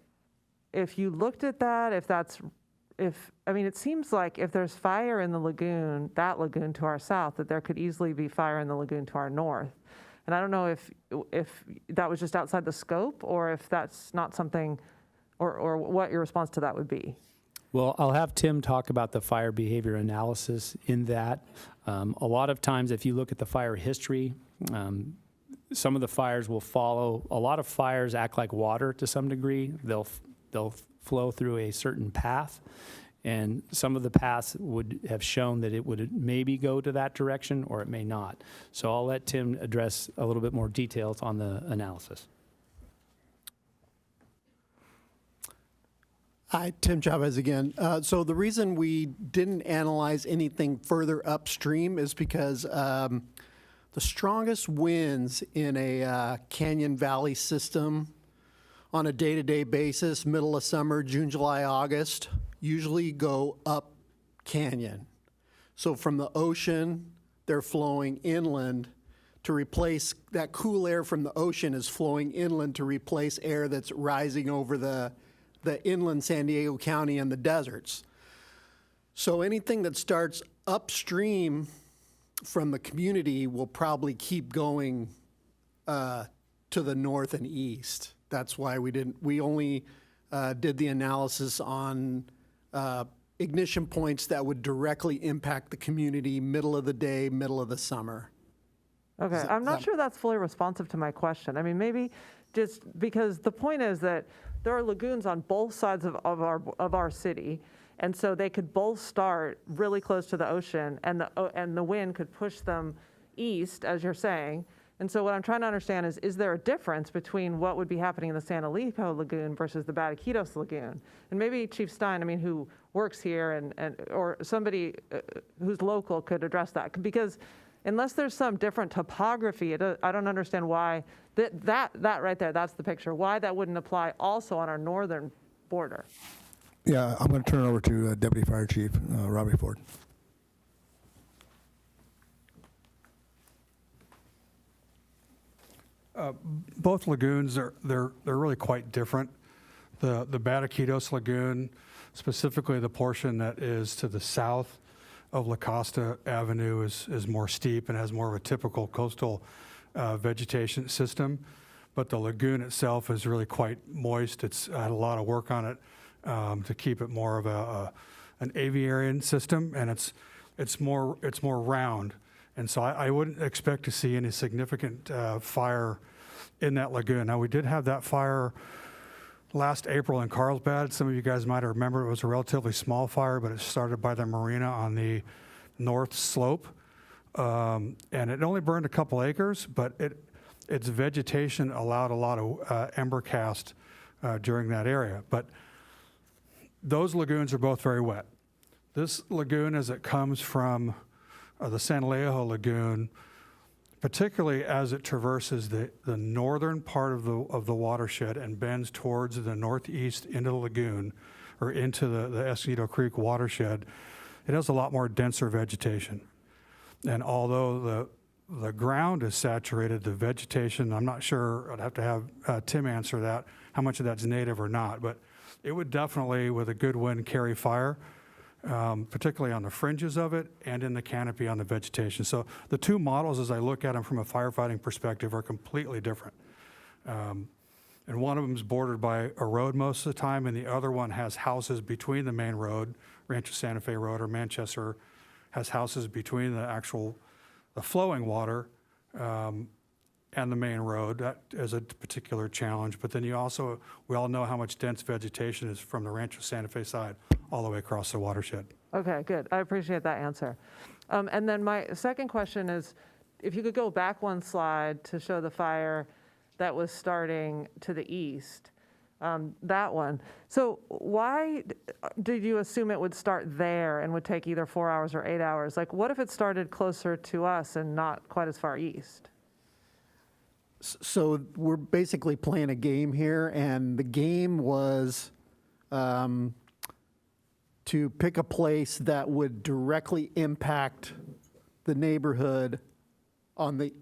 Speaker 2: if you looked at that, it seems like if there's fire in the lagoon, that lagoon to our south, that there could easily be fire in the lagoon to our north. And I don't know if that was just outside the scope, or if that's not something, or what your response to that would be.
Speaker 3: Well, I'll have Tim talk about the fire behavior analysis in that. A lot of times, if you look at the fire history, some of the fires will follow. A lot of fires act like water to some degree. They'll flow through a certain path, and some of the paths would have shown that it would maybe go to that direction, or it may not. So I'll let Tim address a little bit more details on the analysis.
Speaker 7: Hi, Tim Chavez again. So the reason we didn't analyze anything further upstream is because the strongest winds in a canyon valley system on a day-to-day basis, middle of summer, June, July, August, usually go up canyon. So from the ocean, they're flowing inland to replace, that cool air from the ocean is flowing inland to replace air that's rising over the inland San Diego County and the deserts. So anything that starts upstream from the community will probably keep going to the north and east. That's why we only did the analysis on ignition points that would directly impact the community middle of the day, middle of the summer.
Speaker 2: Okay, I'm not sure that's fully responsive to my question. I mean, maybe just because the point is that there are lagoons on both sides of our city, and so they could both start really close to the ocean, and the wind could push them east, as you're saying. And so what I'm trying to understand is there a difference between what would be happening in the Santa Leja Lagoon versus the Bataquitos Lagoon? And maybe Chief Stein, who works here or somebody who's local could address that. Because unless there's some different topography, I don't understand why that right there, that's the picture, why that wouldn't apply also on our northern border.
Speaker 5: Yeah, I'm going to turn it over to Deputy Fire Chief Robbie Ford.
Speaker 9: Both lagoons they're really quite different. The Bataquitos Lagoon, specifically the portion that is to the south of La Costa Avenue, is more steep and has more of a typical coastal vegetation system. But the lagoon itself is really quite moist. It's had a lot of work on it to keep it more of an aviarian system, and it's more round. And so I wouldn't expect to see any significant fire in that lagoon. Now, we did have that fire last April in Carlsbad. Some of you guys might remember it was a relatively small fire, but it started by the marina on the north slope. And it only burned a couple acres, but its vegetation allowed a lot of ember cast during that area. But those lagoons are both very wet. This lagoon, as it comes from the Santa Leja Lagoon, particularly as it traverses the northern part of the watershed and bends towards the northeast into the lagoon or into the Escondido Creek watershed, it has a lot more denser vegetation. And although the ground is saturated, the vegetation, I'm not sure, I'd have to have Tim answer that, how much of that's native or not, but it would definitely, with a good wind, carry fire, particularly on the fringes of it and in the canopy on the vegetation. So the two models, as I look at them from a firefighting perspective, are completely different. And one of them is bordered by a road most of the time, and the other one has houses between the main road, Rancho Santa Fe Road or Manchester, has houses between the flowing water and the main road. That is a particular challenge. But then we all know how much dense vegetation is from the Rancho Santa Fe side all the way across the watershed.
Speaker 2: Okay, good. I appreciate that answer. And then my second question is, if you could go back one slide to show the fire that was starting to the east, that one. So why did you assume it would start there and would take either 4 hours or 8 hours? Like, what if it started closer to us and not quite as far east?
Speaker 7: So we're basically playing a game here, and the game was to pick a place that would directly impact the neighborhood on the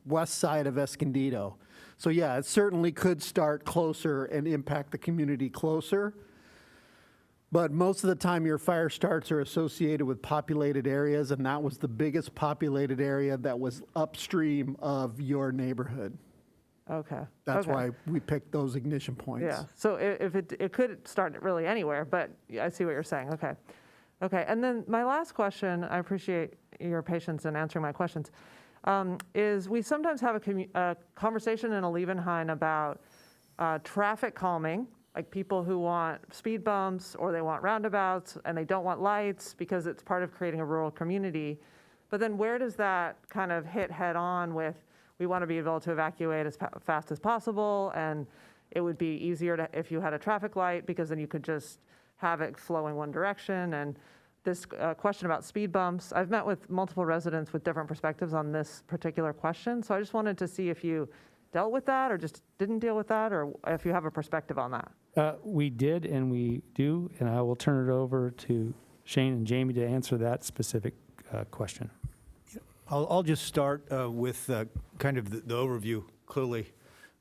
Speaker 7: west side of Escondido. So yeah, it certainly could start closer and impact the community closer. But most of the time your fire starts are associated with populated areas, and that was the biggest populated area that was upstream of your neighborhood.
Speaker 2: Okay.
Speaker 7: That's
Speaker 2: okay.
Speaker 7: why we picked those ignition points.
Speaker 2: Yeah, so if it could start really anywhere, but I see what you're saying, okay. Okay, and then my last question, I appreciate your patience in answering my questions, is we sometimes have a conversation in a Leavenheim about traffic calming, like people who want speed bumps or they want roundabouts and they don't want lights because it's part of creating a rural community. But then where does that kind of hit head on with, we want to be able to evacuate as fast as possible, and it would be easier if you had a traffic light because then you could just have it flowing one direction. And this question about speed bumps, I've met with multiple residents with different perspectives on this particular question. So I just wanted to see if you dealt with that or just didn't deal with that, or if you have a perspective on that.
Speaker 3: We did and we do, and I will turn it over to Shane and Jamie to answer that specific question.
Speaker 6: I'll just start with kind of the overview. Clearly,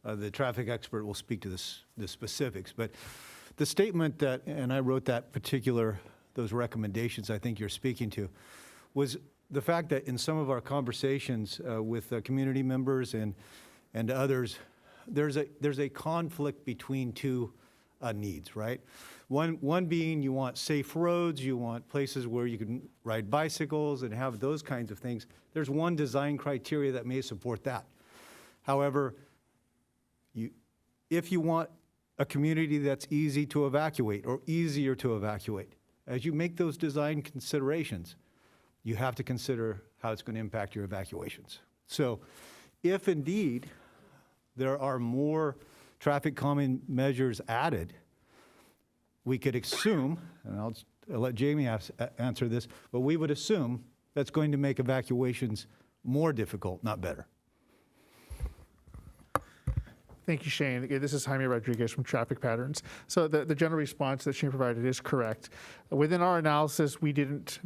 Speaker 6: the traffic expert will speak to the specifics, but the statement that, and I wrote those recommendations I think you're speaking to, was the fact that in some of our conversations with community members and others, there's a conflict between two needs, right? One being you want safe roads, you want places where you can ride bicycles and have those kinds of things. There's one design criteria that may support that. However, if you want a community that's easy to evacuate or easier to evacuate, as you make those design considerations, you have to consider how it's going to impact your evacuations. So if indeed there are more traffic calming measures added, we could assume, and I'll let Jamie answer this, but we would assume that's going to make evacuations more difficult, not better.
Speaker 8: Thank you, Shane. Again, this is Jaime Rodriguez from Traffic Patterns. So the general response that Shane provided is correct. Within our analysis, we didn't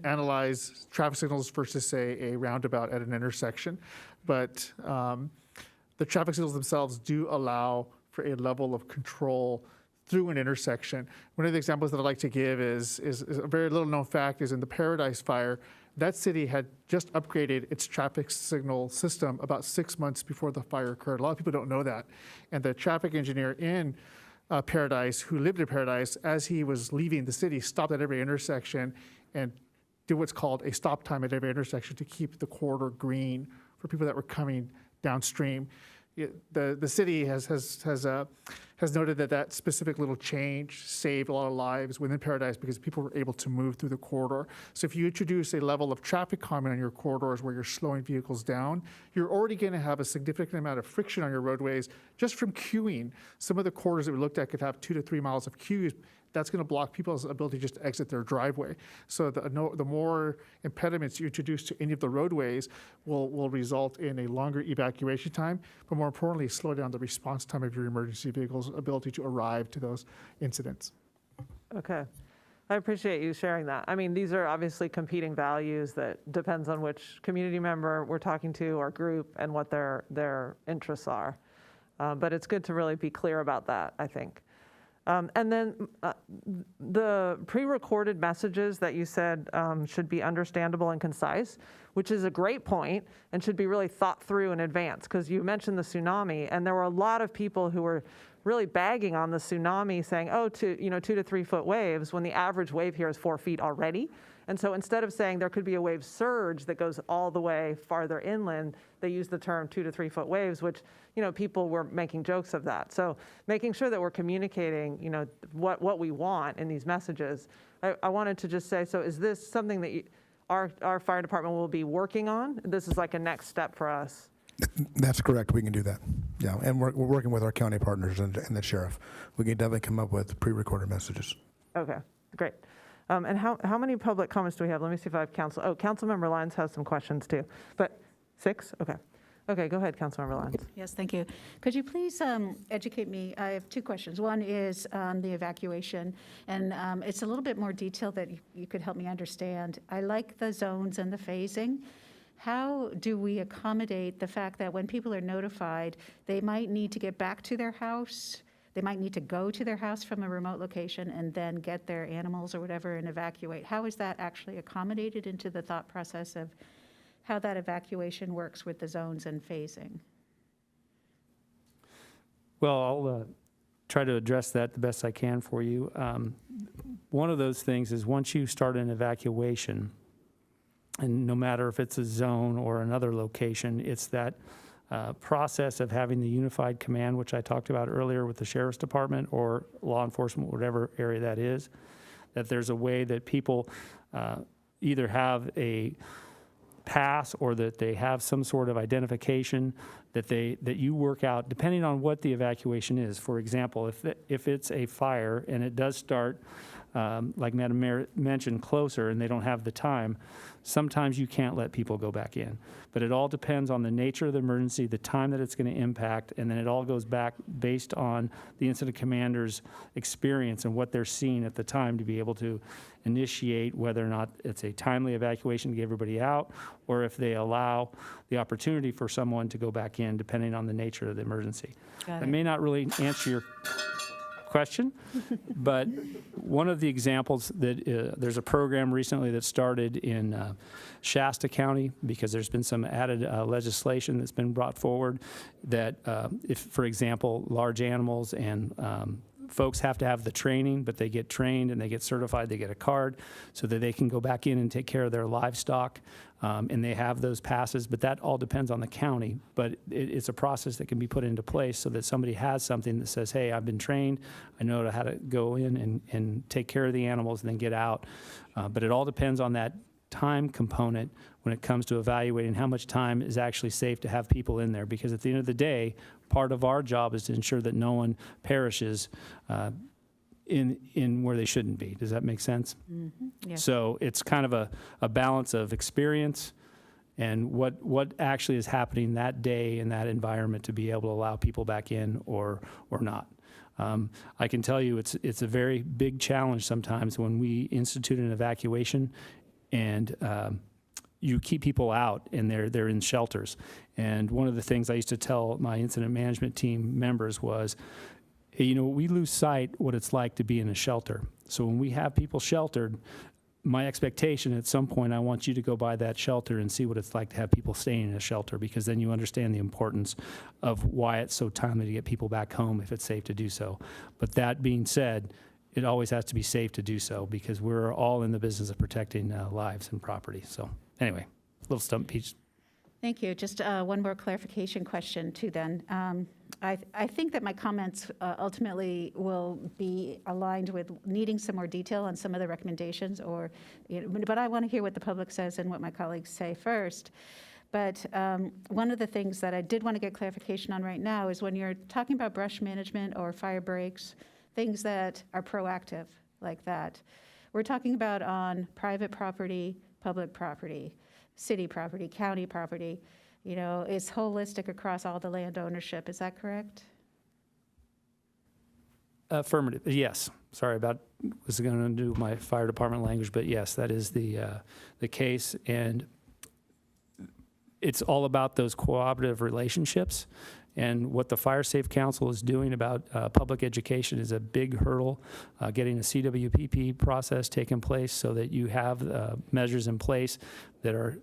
Speaker 8: analyze traffic signals versus, say, a roundabout at an intersection, but the traffic signals themselves do allow for a level of control through an intersection. One of the examples that I like to give is a very little known fact is in the Paradise Fire. That city had just upgraded its traffic signal system about 6 months before the fire occurred. A lot of people don't know that. And the traffic engineer in Paradise, who lived in Paradise, as he was leaving the city, stopped at every intersection and did what's called a stop time at every intersection to keep the corridor green for people that were coming downstream. The city has has noted that that specific little change saved a lot of lives within Paradise because people were able to move through the corridor. So if you introduce a level of traffic calming on your corridors where you're slowing vehicles down, you're already going to have a significant amount of friction on your roadways just from queuing. Some of the corridors that we looked at could have 2 to 3 miles of queues. That's going to block people's ability just to exit their driveway. So the more impediments you introduce to any of the roadways will result in a longer evacuation time, but more importantly, slow down the response time of your emergency vehicle's ability to arrive to those incidents.
Speaker 2: Okay. I appreciate you sharing that. I mean, these are obviously competing values that depends on which community member we're talking to or group and what their interests are. But it's good to really be clear about that, I think. And then the pre-recorded messages that you said should be understandable and concise, which is a great point and should be really thought through in advance, because you mentioned the tsunami, and there were a lot of people who were really bagging on the tsunami, saying, oh, 2 to 3 foot waves, when the average wave here is 4 feet already. And so instead of saying there could be a wave surge that goes all the way farther inland, they use the term 2 to 3 foot waves, which, people were making jokes of that. So making sure that we're communicating, what we want in these messages. I wanted to just say, so is this something that our fire department will be working on? This is like a next step for us.
Speaker 5: That's correct. We can do that. Yeah, and we're working with our county partners and the sheriff. We can definitely come up with pre-recorded messages.
Speaker 2: Okay, great. And how many public comments do we have? Let me see if I have Councilmember Lyons has some questions too. But 6? Okay. Okay, go ahead, Councilmember Lyons.
Speaker 10: Yes, thank you. Could you please educate me? I have 2 questions. One is on the evacuation, and it's a little bit more detailed that you could help me understand. I like the zones and the phasing. How do we accommodate the fact that when people are notified, they might need to get back to their house, they might need to go to their house from a remote location and then get their animals or whatever and evacuate? How is that actually accommodated into the thought process of how that evacuation works with the zones and phasing?
Speaker 3: Well, I'll try to address that the best I can for you. One of those things is once you start an evacuation, and no matter if it's a zone or another location, it's that process of having the unified command, which I talked about earlier with the sheriff's department or law enforcement, whatever area that is, that there's a way that people either have a pass or that they have some sort of identification that you work out depending on what the evacuation is. For example, if it's a fire and it does start, like Madam Mayor mentioned, closer and they don't have the time, sometimes you can't let people go back in. But it all depends on the nature of the emergency, the time that it's going to impact, and then it all goes back based on the incident commander's experience and what they're seeing at the time to be able to initiate whether or not it's a timely evacuation to get everybody out, or if they allow the opportunity for someone to go back in depending on the nature of the emergency. That may not really answer your question, but one of the examples that there's a program recently that started in Shasta County because there's been some added legislation that's been brought forward that if, for example, large animals and folks have to have the training, but they get trained and they get certified, they get a card so that they can go back in and take care of their livestock, and they have those passes, but that all depends on the county. But it's a process that can be put into place so that somebody has something that says, hey, I've been trained, I know how to go in and take care of the animals and then get out. But it all depends on that time component when it comes to evaluating how much time is actually safe to have people in there, because at the end of the day, part of our job is to ensure that no one perishes in where they shouldn't be. Does that make sense?
Speaker 10: Mm-hmm. Yeah.
Speaker 3: So it's kind of a balance of experience and what actually is happening that day in that environment to be able to allow people back in or not. I can tell you it's a very big challenge sometimes when we institute an evacuation and you keep people out and they're in shelters. And one of the things I used to tell my incident management team members was, hey, we lose sight what it's like to be in a shelter. So when we have people sheltered, my expectation at some point, I want you to go by that shelter and see what it's like to have people staying in a shelter, because then you understand the importance of why it's so timely to get people back home if it's safe to do so. But that being said, it always has to be safe to do so because we're all in the business of protecting lives and property. So anyway, little stump speech.
Speaker 10: Thank you. Just one more clarification question too then. I think that my comments ultimately will be aligned with needing some more detail on some of the recommendations, or, but I want to hear what the public says and what my colleagues say first. But one of the things that I did want to get clarification on right now is when you're talking about brush management or fire breaks, things that are proactive like that, we're talking about on private property, public property, city property, county property. It's holistic across all the land ownership. Is that correct?
Speaker 3: Affirmative, yes. Sorry about, was going to do my fire department language, but yes, that is the case. And it's all about those cooperative relationships. And what the Fire Safe Council is doing about public education is a big hurdle, getting a CWPP process taking place so that you have measures in place that are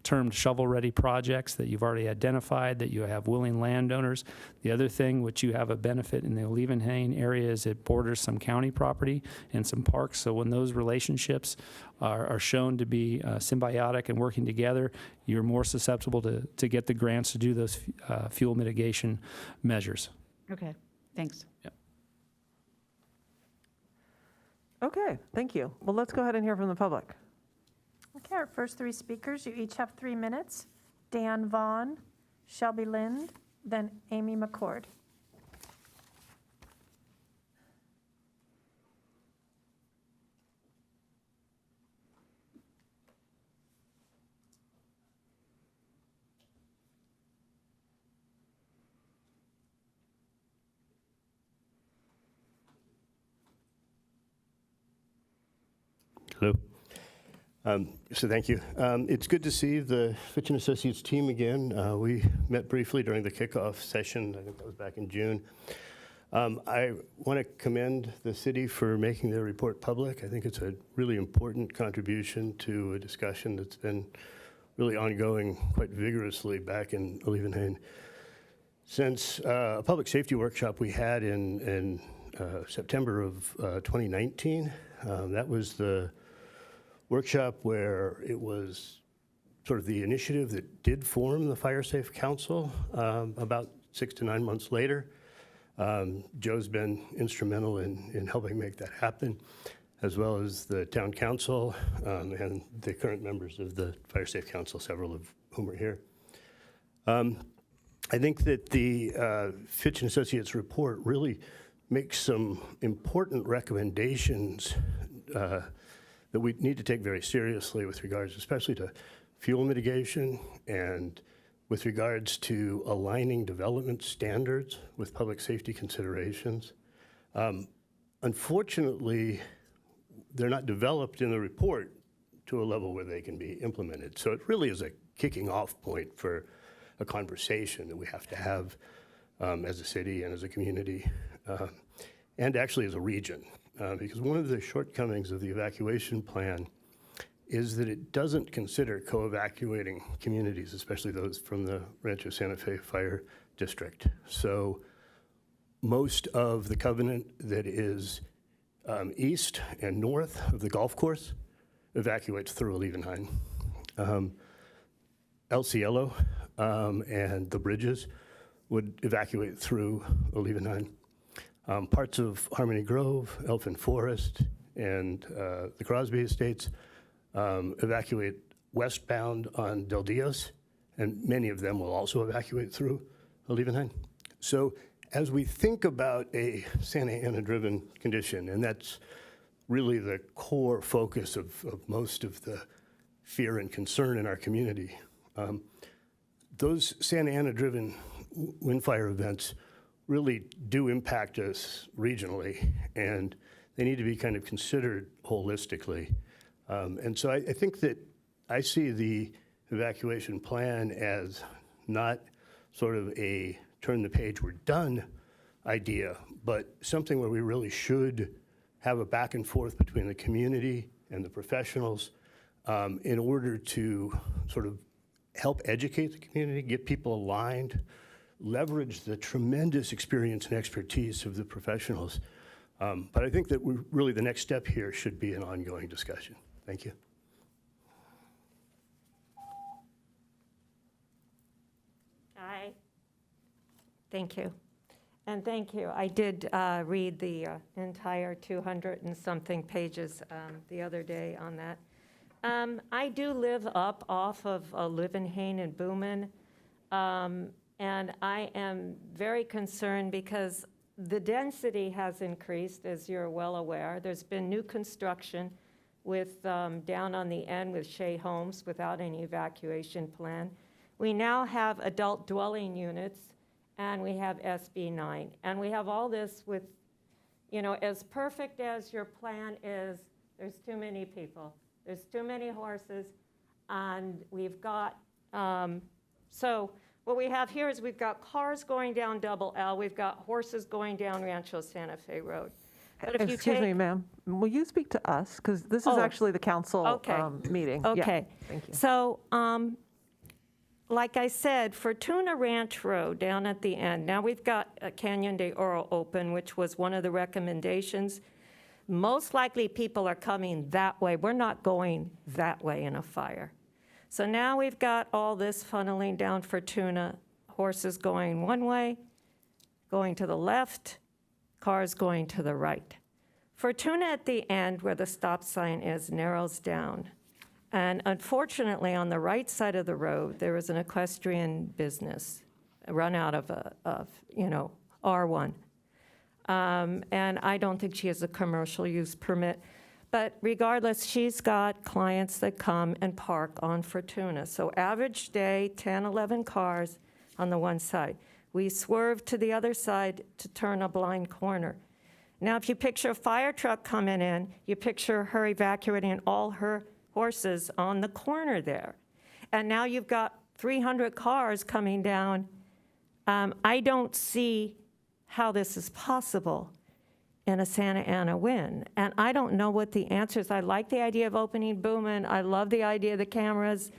Speaker 3: termed shovel-ready projects that you've already identified, that you have willing landowners. The other thing, which you have a benefit in the Leavenheim area, is it borders some county property and some parks. So when those relationships are shown to be symbiotic and working together, you're more susceptible to get the grants to do those fuel mitigation measures.
Speaker 10: Okay, thanks.
Speaker 3: Yep.
Speaker 2: Okay, thank you. Well, let's go ahead and hear from the public.
Speaker 1: Okay, our first three speakers, you each have 3 minutes. Dan Vaughn, Shelby Lind, then Amy Mccord.
Speaker 11: Hello. So thank you. It's good to see the Fitch & Associates team again. We met briefly during the kickoff session. I think that was back in June. I want to commend the city for making their report public. I think it's a really important contribution to a discussion that's been really ongoing quite vigorously back in Leavenheim. Since a public safety workshop we had in September of 2019, that was the workshop where it was sort of the initiative that did form the Fire Safe Council about 6 to 9 months later. Joe's been instrumental in helping make that happen, as well as the town council and the current members of the Fire Safe Council, several of whom are here. I think that the Fitch & Associates report really makes some important recommendations that we need to take very seriously with regards especially to fuel mitigation and with regards to aligning development standards with public safety considerations. Unfortunately, they're not developed in the report to a level where they can be implemented. So it really is a kicking off point for a conversation that we have to have as a city and as a community and actually as a region. Because one of the shortcomings of the evacuation plan is that it doesn't consider co-evacuating communities, especially those from the Rancho Santa Fe Fire District. So most of the covenant that is east and north of the golf course evacuates through Leavenheim. El Cielo and the bridges would evacuate through Leavenheim. Parts of Harmony Grove, Elfin Forest, and the Crosby Estates evacuate westbound on Del Dios, and many of them will also evacuate through Leavenheim. So as we think about a Santa Ana-driven condition, and that's really the core focus of most of the fear and concern in our community, those Santa Ana-driven windfire events really do impact us regionally, and they need to be kind of considered holistically. And so I think that I see the evacuation plan as not sort of a turn the page, we're done idea, but something where we really should have a back and forth between the community and the professionals in order to sort of help educate the community, get people aligned, leverage the tremendous experience and expertise of the professionals. But I think that really the next step here should be an ongoing discussion. Thank you.
Speaker 12: Thank you. And thank you. I did read the entire 200 and something pages the other day on that. I do live up off of Leavenheim and Boomen, and I am very concerned because the density has increased, as you're well aware. There's been new construction with down on the end with Shea Homes without any evacuation plan. We now have adult dwelling units, and we have SB 9. And we have all this with, you know, as perfect as your plan is, there's too many people. There's too many horses, and we've got, so what we have here is we've got cars going down Double L, we've got horses going down Rancho Santa Fe Road. But if you
Speaker 2: Excuse me,
Speaker 12: take-
Speaker 2: ma'am, will you speak to us? Because this is
Speaker 12: Oh,
Speaker 2: actually the council
Speaker 12: okay.
Speaker 2: meeting. Yeah,
Speaker 12: Okay.
Speaker 2: thank you.
Speaker 12: So, like I said, Fortuna Ranch Road down at the end, now we've got Canyon de Oro open, which was one of the recommendations. Most likely people are coming that way. We're not going that way in a fire. So now we've got all this funneling down Fortuna, horses going one way, going to the left, cars going to the right. Fortuna at the end where the stop sign is narrows down. And unfortunately, on the right side of the road, there is an equestrian business run out of R1. And I don't think she has a commercial use permit. But regardless, she's got clients that come and park on Fortuna. So average day, 10, 11 cars on the one side. We swerve to the other side to turn a blind corner. Now, if you picture a fire truck coming in, you picture her evacuating all her horses on the corner there. And now you've got 300 cars coming down. I don't see how this is possible in a Santa Ana wind. And I don't know what the answer is. I like the idea of opening Boomen. I love the idea of the cameras.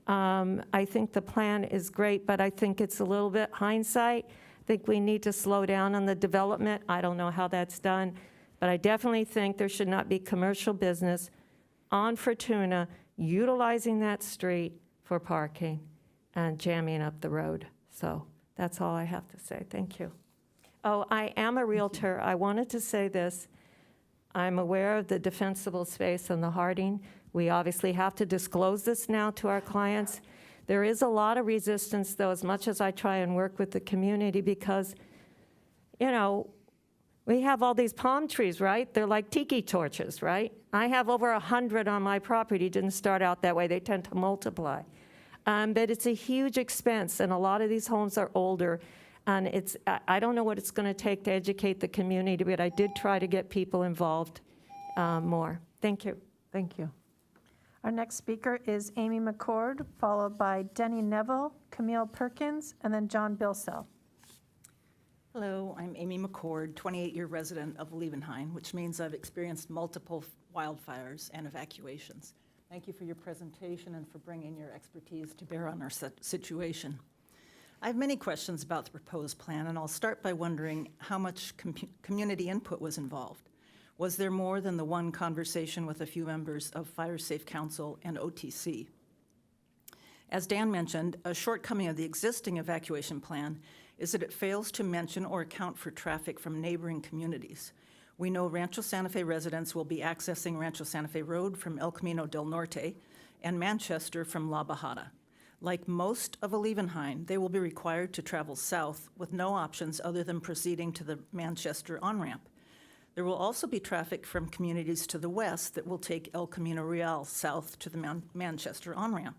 Speaker 12: I think the plan is great, but I think it's a little bit hindsight. I think we need to slow down on the development. I don't know how that's done, but I definitely think there should not be commercial business on Fortuna utilizing that street for parking and jamming up the road. So that's all I have to say. Thank you. Oh, I am a realtor. I wanted to say this. I'm aware of the defensible space on the Harding. We obviously have to disclose this now to our clients. There is a lot of resistance, though, as much as I try and work with the community, because, you know, we have all these palm trees, right? They're like tiki torches, right? I have over 100 on my property. Didn't start out that way. They tend to multiply. But it's a huge expense, and a lot of these homes are older. And I don't know what it's going to take to educate the community, but I did try to get people involved more. Thank you.
Speaker 2: Thank you.
Speaker 1: Our next speaker is Amy Mccord, followed by Denny Neville, Camille Perkins, and then John Bilsell.
Speaker 13: Hello, I'm Amy Mccord, 28-year resident of Leavenheim, which means I've experienced multiple wildfires and evacuations. Thank you for your presentation and for bringing your expertise to bear on our situation. I have many questions about the proposed plan, and I'll start by wondering how much community input was involved. Was there more than the one conversation with a few members of Fire Safe Council and OTC? As Dan mentioned, a shortcoming of the existing evacuation plan is that it fails to mention or account for traffic from neighboring communities. We know Rancho Santa Fe residents will be accessing Rancho Santa Fe Road from El Camino del Norte and Manchester from La Bajada. Like most of Leavenheim, they will be required to travel south with no options other than proceeding to the Manchester on-ramp. There will also be traffic from communities to the west that will take El Camino Real south to the Manchester on-ramp.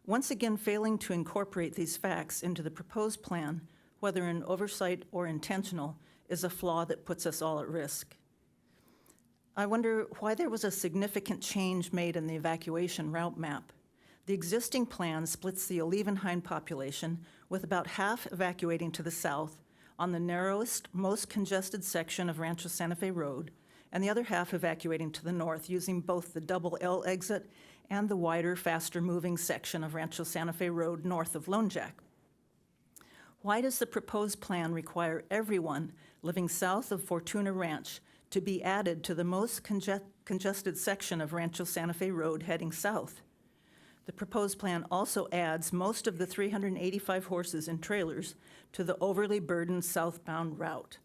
Speaker 13: Once again, failing to incorporate these facts into the proposed plan, whether in oversight or intentional, is a flaw that puts us all at risk. I wonder why there was a significant change made in the evacuation route map. The existing plan splits the Leavenheim population, with about half evacuating to the south on the narrowest, most congested section of Rancho Santa Fe Road, and the other half evacuating to the north using both the double L exit and the wider, faster-moving section of Rancho Santa Fe Road north of Lone Jack. Why does the proposed plan require everyone living south of Fortuna Ranch to be added to the most congested section of Rancho Santa Fe Road heading south? The proposed plan also adds most of the 385 horses and trailers to the overly burdened southbound route.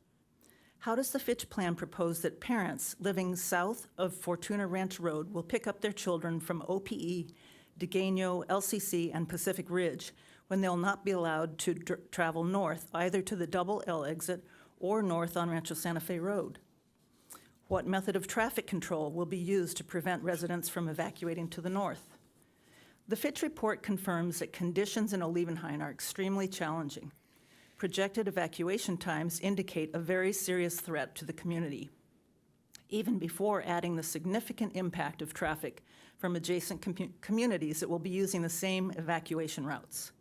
Speaker 13: How does the Fitch plan propose that parents living south of Fortuna Ranch Road will pick up their children from OPE, Degaino, LCC, and Pacific Ridge when they'll not be allowed to travel north, either to the Double L exit or north on Rancho Santa Fe Road? What method of traffic control will be used to prevent residents from evacuating to the north? The Fitch report confirms that conditions in Leavenheim are extremely challenging. Projected evacuation times indicate a very serious threat to the community, even before adding the significant impact of traffic from adjacent communities that will be using the same evacuation routes.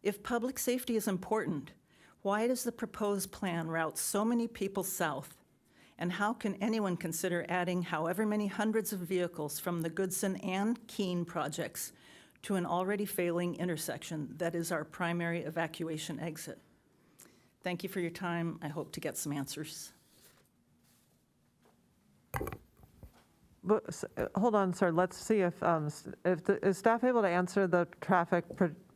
Speaker 13: If public safety is important, why does the proposed plan route so many people south? And how can anyone consider adding however many hundreds of vehicles from the Goodson and Keene projects to an already failing intersection that is our primary evacuation exit? Thank you for your time. I hope to get some answers.
Speaker 2: Hold on, sir. Let's see if is staff able to answer the traffic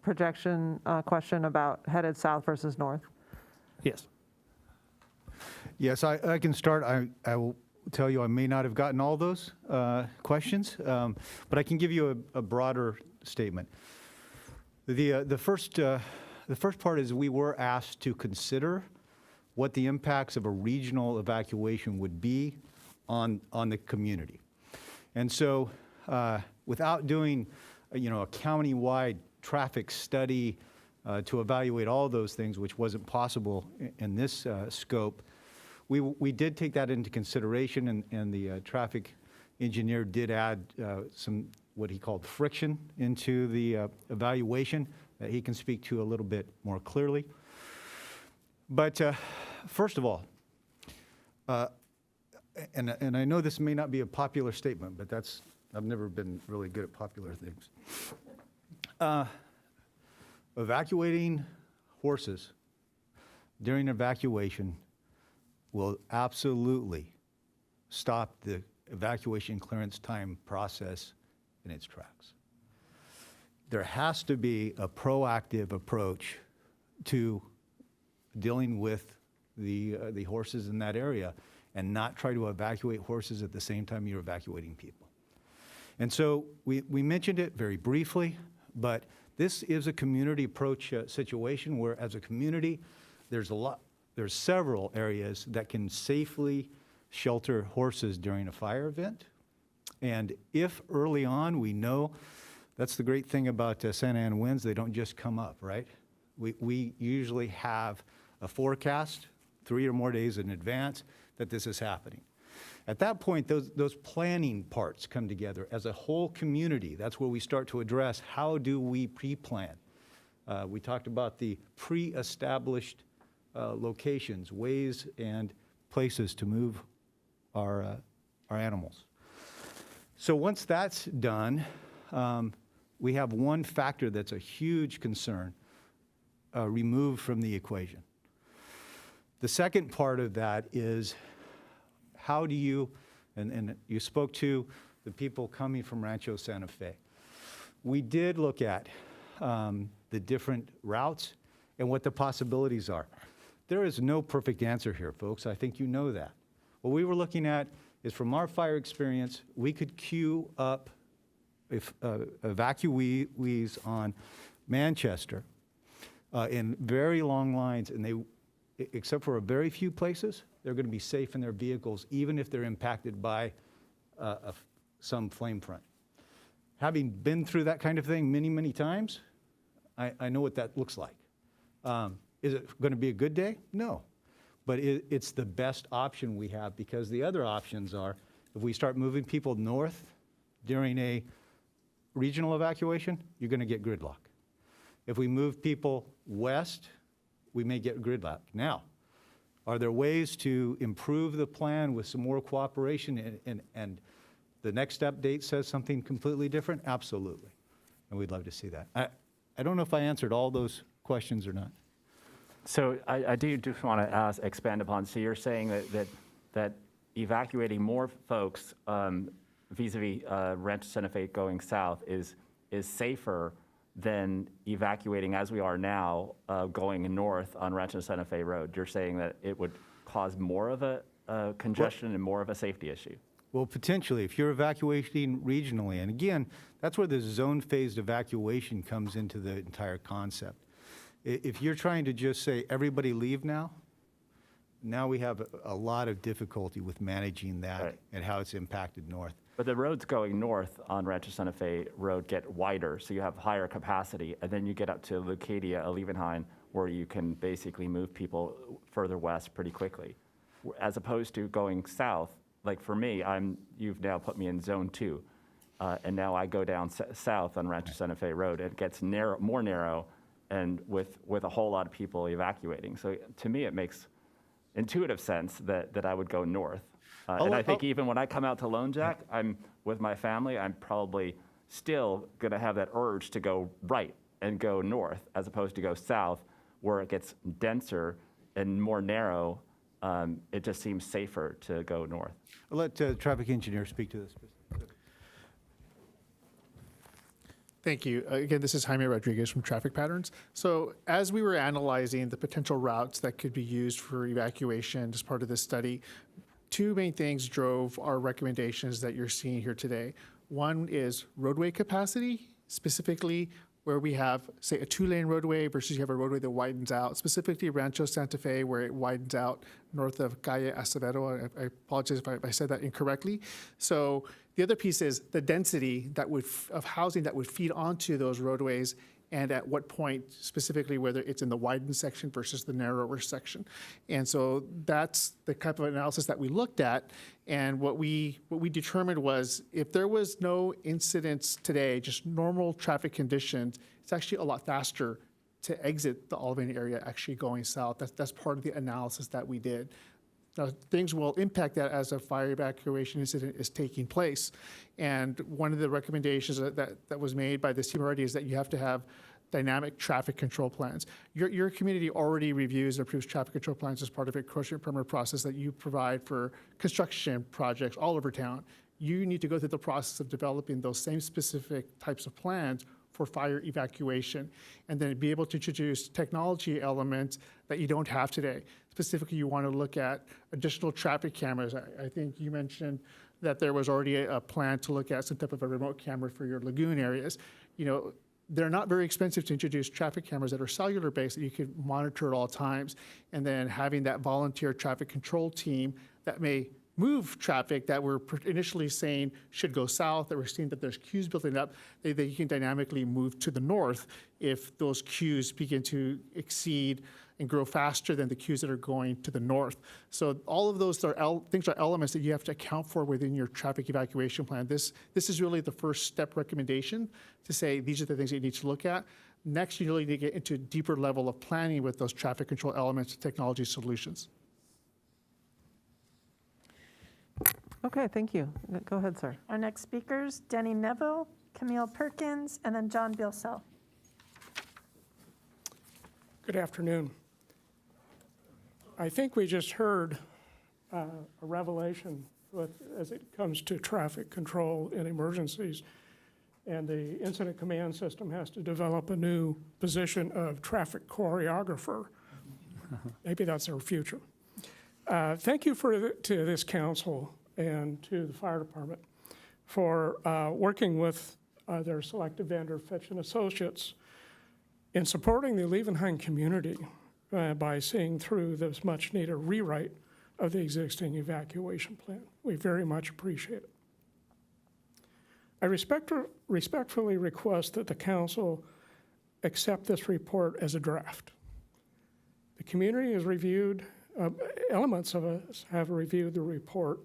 Speaker 2: projection question about headed south versus north?
Speaker 3: Yes.
Speaker 6: Yes, I can start. I will tell you I may not have gotten all those questions, but I can give you a broader statement. The first part is we were asked to consider what the impacts of a regional evacuation would be on the community. And so without doing a county-wide traffic study to evaluate all those things, which wasn't possible in this scope, we did take that into consideration, and the traffic engineer did add some what he called friction into the evaluation that he can speak to a little bit more clearly. But first of all, and I know this may not be a popular statement, but I've never been really good at popular things. Evacuating horses during evacuation will absolutely stop the evacuation clearance time process in its tracks. There has to be a proactive approach to dealing with the horses in that area and not try to evacuate horses at the same time you're evacuating people. And so we mentioned it very briefly, but this is a community approach situation where, as a community, there's several areas that can safely shelter horses during a fire event. And if early on we know, that's the great thing about Santa Ana winds, they don't just come up, right? We usually have a forecast 3 or more days in advance that this is happening. At that point, those planning parts come together as a whole community. That's where we start to address how do we pre-plan. We talked about the pre-established locations, ways and places to move our animals. So once that's done, we have one factor that's a huge concern removed from the equation. The second part of that is how do you, and you spoke to the people coming from Rancho Santa Fe. We did look at the different routes and what the possibilities are. There is no perfect answer here, folks. I think you know that. What we were looking at is, from our fire experience, we could queue up evacuees on Manchester in very long lines, and they, except for a very few places, they're going to be safe in their vehicles, even if they're impacted by some flame front. Having been through that kind of thing many, many times, I know what that looks like. Is it going to be a good day? No. But it's the best option we have, because the other options are, if we start moving people north during a regional evacuation, you're going to get gridlock. If we move people west, we may get gridlock. Now, are there ways to improve the plan with some more cooperation and the next update says something completely different? Absolutely. And we'd love to see that. I don't know if I answered all those questions or not.
Speaker 14: So I do just want to expand upon, so you're saying that evacuating more folks vis-a-vis Rancho Santa Fe going south is is safer than evacuating as we are now, going north on Rancho Santa Fe Road? You're saying that it would cause more of a congestion and more of a safety issue?
Speaker 6: Well, potentially, if you're evacuating regionally, and again, that's where the zone-phased evacuation comes into the entire concept. If you're trying to just say, everybody leave now we have a lot of difficulty with managing that
Speaker 14: Right.
Speaker 6: and how it's impacted north.
Speaker 14: But the roads going north on Rancho Santa Fe Road get wider, so you have higher capacity, and then you get up to Leucadia, Leavenheim, where you can basically move people further west pretty quickly. As opposed to going south, like for me, you've now put me in zone 2, and now I go down south on Rancho Santa Fe Road. It gets more narrow, and with a whole lot of people evacuating. So to me, it makes intuitive sense that I would go north. And I think even when I come out to Lone Jack, I'm with my family, I'm probably still going to have that urge to go right and go north as opposed to go south, where it gets denser and more narrow. It just seems safer to go north.
Speaker 6: I'll let traffic engineer speak to this.
Speaker 8: Thank you. Again, this is Jaime Rodriguez from Traffic Patterns. So as we were analyzing the potential routes that could be used for evacuation as part of this study, two main things drove our recommendations that you're seeing here today. One is roadway capacity, specifically where we have, say, a 2-lane roadway versus you have a roadway that widens out, specifically Rancho Santa Fe, where it widens out north of Calle Acevedo. I apologize if I said that incorrectly. So the other piece is the density of housing that would feed onto those roadways, and at what point specifically, whether it's in the widened section versus the narrower section. And so that's the type of analysis that we looked at. And what we determined was, if there was no incidents today, just normal traffic conditions, it's actually a lot faster to exit the Olive area actually going south. That's part of the analysis that we did. Now, things will impact that as a fire evacuation incident is taking place. And one of the recommendations that was made by this team already is that you have to have dynamic traffic control plans. Your community already reviews and approves traffic control plans as part of a encroachment permit process that you provide for construction projects all over town. You need to go through the process of developing those same specific types of plans for fire evacuation, and then be able to introduce technology elements that you don't have today. Specifically, you want to look at additional traffic cameras. I think you mentioned that there was already a plan to look at some type of a remote camera for your lagoon areas. You know, they're not very expensive to introduce traffic cameras that are cellular based that you can monitor at all times, and then having that volunteer traffic control team that may move traffic that we're initially saying should go south, that we're seeing that there's queues building up, that you can dynamically move to the north if those queues begin to exceed and grow faster than the queues that are going to the north. So all of those things are elements that you have to account for within your traffic evacuation plan. This is really the first step recommendation to say these are the things that you need to look at. Next, you really need to get into a deeper level of planning with those traffic control elements and technology solutions.
Speaker 2: Okay, thank you. Go ahead, sir.
Speaker 1: Our next speakers, Denny Neville, Camille Perkins, and then John Bilsell.
Speaker 15: Good afternoon. I think we just heard a revelation as it comes to traffic control in emergencies. And the incident command system has to develop a new position of traffic choreographer. Maybe that's our future. Thank you to this council and to the fire department for working with their selected vendor, Fitch & Associates, in supporting the Leavenheim community by seeing through this much-needed rewrite of the existing evacuation plan. We very much appreciate it. I respectfully request that the council accept this report as a draft. The community has reviewed, elements of us have reviewed the report,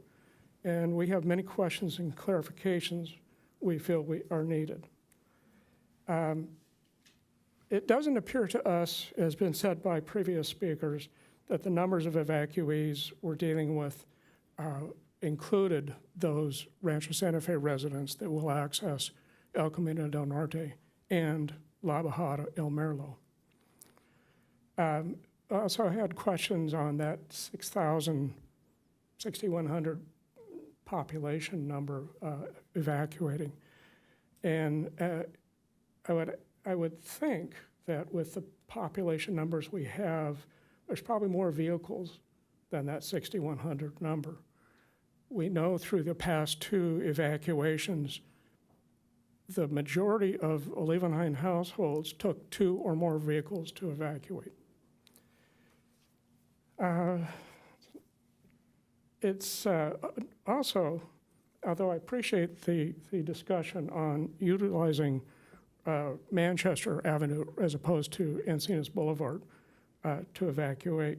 Speaker 15: and we have many questions and clarifications we feel are needed. It doesn't appear to us, as has been said by previous speakers, that the numbers of evacuees we're dealing with included those Rancho Santa Fe residents that will access El Camino del Norte and La Bajada, El Merlo. I also had questions on that 6,100 population number evacuating. And I would think that with the population numbers we have, there's probably more vehicles than that 6,100 number. We know through the past 2 evacuations, the majority of Leavenheim households took 2 or more vehicles to evacuate. It's also, although I appreciate the discussion on utilizing Manchester Avenue as opposed to Encinitas Boulevard to evacuate,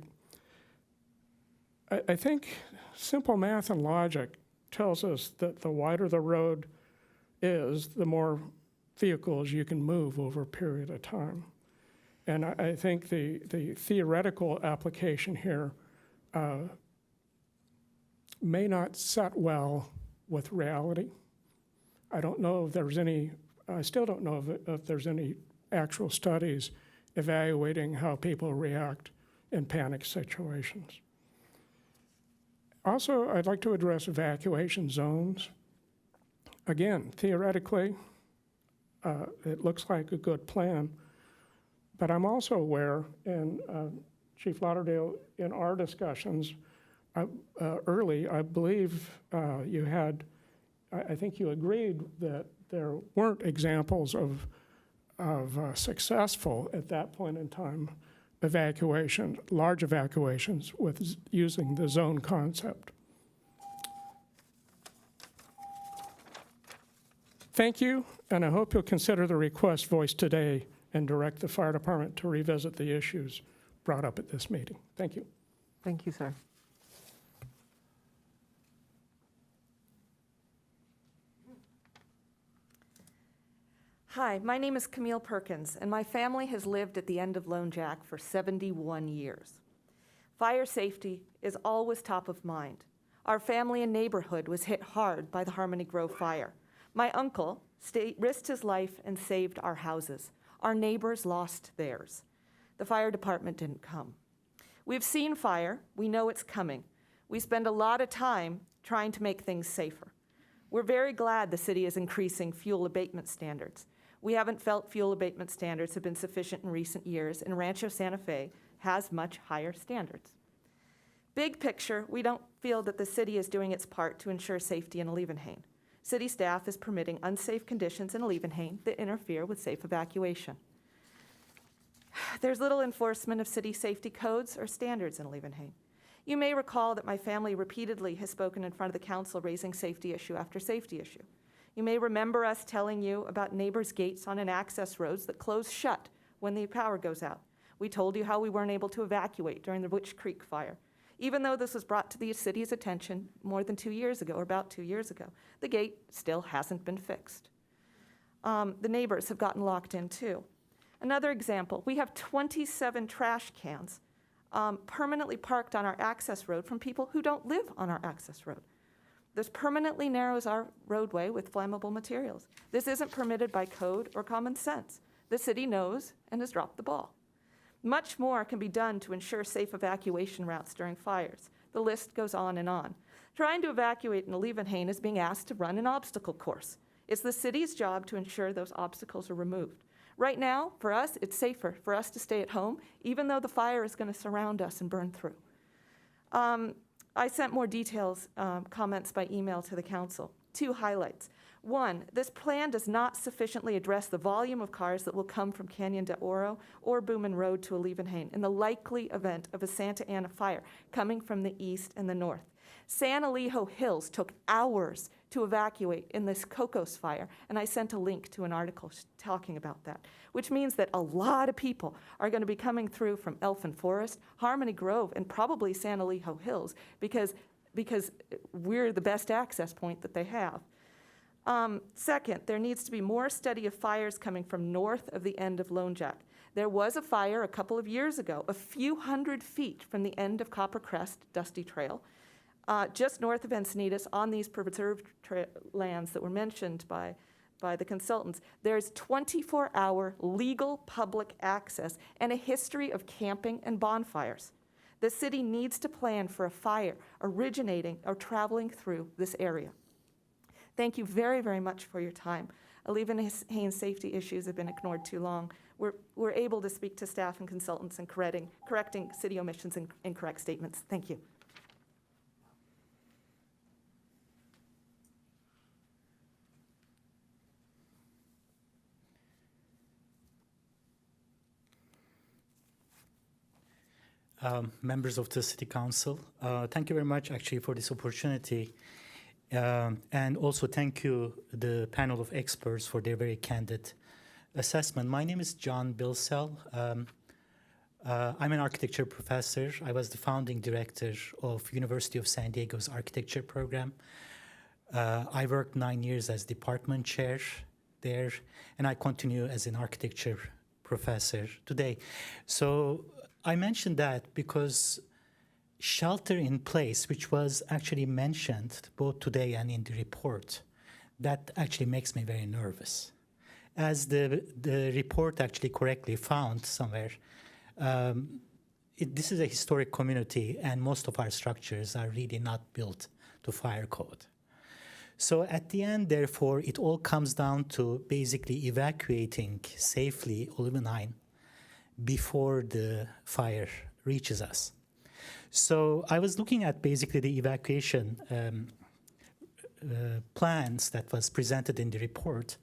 Speaker 15: I think simple math and logic tells us that the wider the road is, the more vehicles you can move over a period of time. And I think the theoretical application here may not set well with reality. I don't know if there's any, I still don't know if there's any actual studies evaluating how people react in panic situations. Also, I'd like to address evacuation zones. Again, theoretically, it looks like a good plan, but I'm also aware, and Chief Lauderdale, in our discussions early, I believe you had, I think you agreed that there weren't examples of successful, at that point in time, evacuation, large evacuations with using the zone concept. Thank you, and I hope you'll consider the request voiced today and direct the fire department to revisit the issues brought up at this meeting. Thank you.
Speaker 2: Thank you, sir.
Speaker 16: Hi, my name is Camille Perkins, and my family has lived at the end of Lone Jack for 71 years. Fire safety is always top of mind. Our family and neighborhood was hit hard by the Harmony Grove fire. My uncle risked his life and saved our houses. Our neighbors lost theirs. The fire department didn't come. We've seen fire. We know it's coming. We spend a lot of time trying to make things safer. We're very glad the city is increasing fuel abatement standards. We haven't felt fuel abatement standards have been sufficient in recent years, and Rancho Santa Fe has much higher standards. Big picture, we don't feel that the city is doing its part to ensure safety in Leavenheim. City staff is permitting unsafe conditions in Leavenheim that interfere with safe evacuation. There's little enforcement of city safety codes or standards in Leavenheim. You may recall that my family repeatedly has spoken in front of the council raising safety issue after safety issue. You may remember us telling you about neighbors' gates on an access roads that close shut when the power goes out. We told you how we weren't able to evacuate during the Witch Creek fire. Even though this was brought to the city's attention more than 2 years ago, or about 2 years ago, the gate still hasn't been fixed. The neighbors have gotten locked in too. Another example, we have 27 trash cans permanently parked on our access road from people who don't live on our access road. This permanently narrows our roadway with flammable materials. This isn't permitted by code or common sense. The city knows and has dropped the ball. Much more can be done to ensure safe evacuation routes during fires. The list goes on and on. Trying to evacuate in Leavenheim is being asked to run an obstacle course. It's the city's job to ensure those obstacles are removed. Right now, for us, it's safer for us to stay at home, even though the fire is going to surround us and burn through. I sent more details, comments by email to the council. 2 highlights. 1, this plan does not sufficiently address the volume of cars that will come from Canyon de Oro or Booman Road to Leavenheim in the likely event of a Santa Ana fire coming from the east and the north. San Elijo Hills took hours to evacuate in this Cocos fire, and I sent a link to an article talking about that, which means that a lot of people are going to be coming through from Elfin Forest, Harmony Grove, and probably San Elijo Hills because we're the best access point that they have. Second, there needs to be more study of fires coming from north of the end of Lone Jack. There was a fire a couple of years ago, a few hundred feet from the end of Copper Crest Dusty Trail, just north of Encinitas on these preserved lands that were mentioned by the consultants. There's 24-hour legal public access and a history of camping and bonfires. The city needs to plan for a fire originating or traveling through this area. Thank you very, very much for your time. Leavenheim's safety issues have been ignored too long. We're able to speak to staff and consultants and correcting city omissions and incorrect statements. Thank you.
Speaker 17: Members of the City Council, thank you very much actually for this opportunity. And also thank you, the panel of experts, for their very candid assessment. My name is John Bilsell. I'm an architecture professor. I was the founding director of University of San Diego's architecture program. I worked 9 years as department chair there, and I continue as an architecture professor today. So I mentioned that because shelter in place, which was actually mentioned both today and in the report, that actually makes me very nervous. As the report actually correctly found somewhere, this is a historic community, and most of our structures are really not built to fire code. So at the end, therefore, it all comes down to basically evacuating safely Leavenheim before the fire reaches us. So I was looking at basically the evacuation plans that was presented in the report,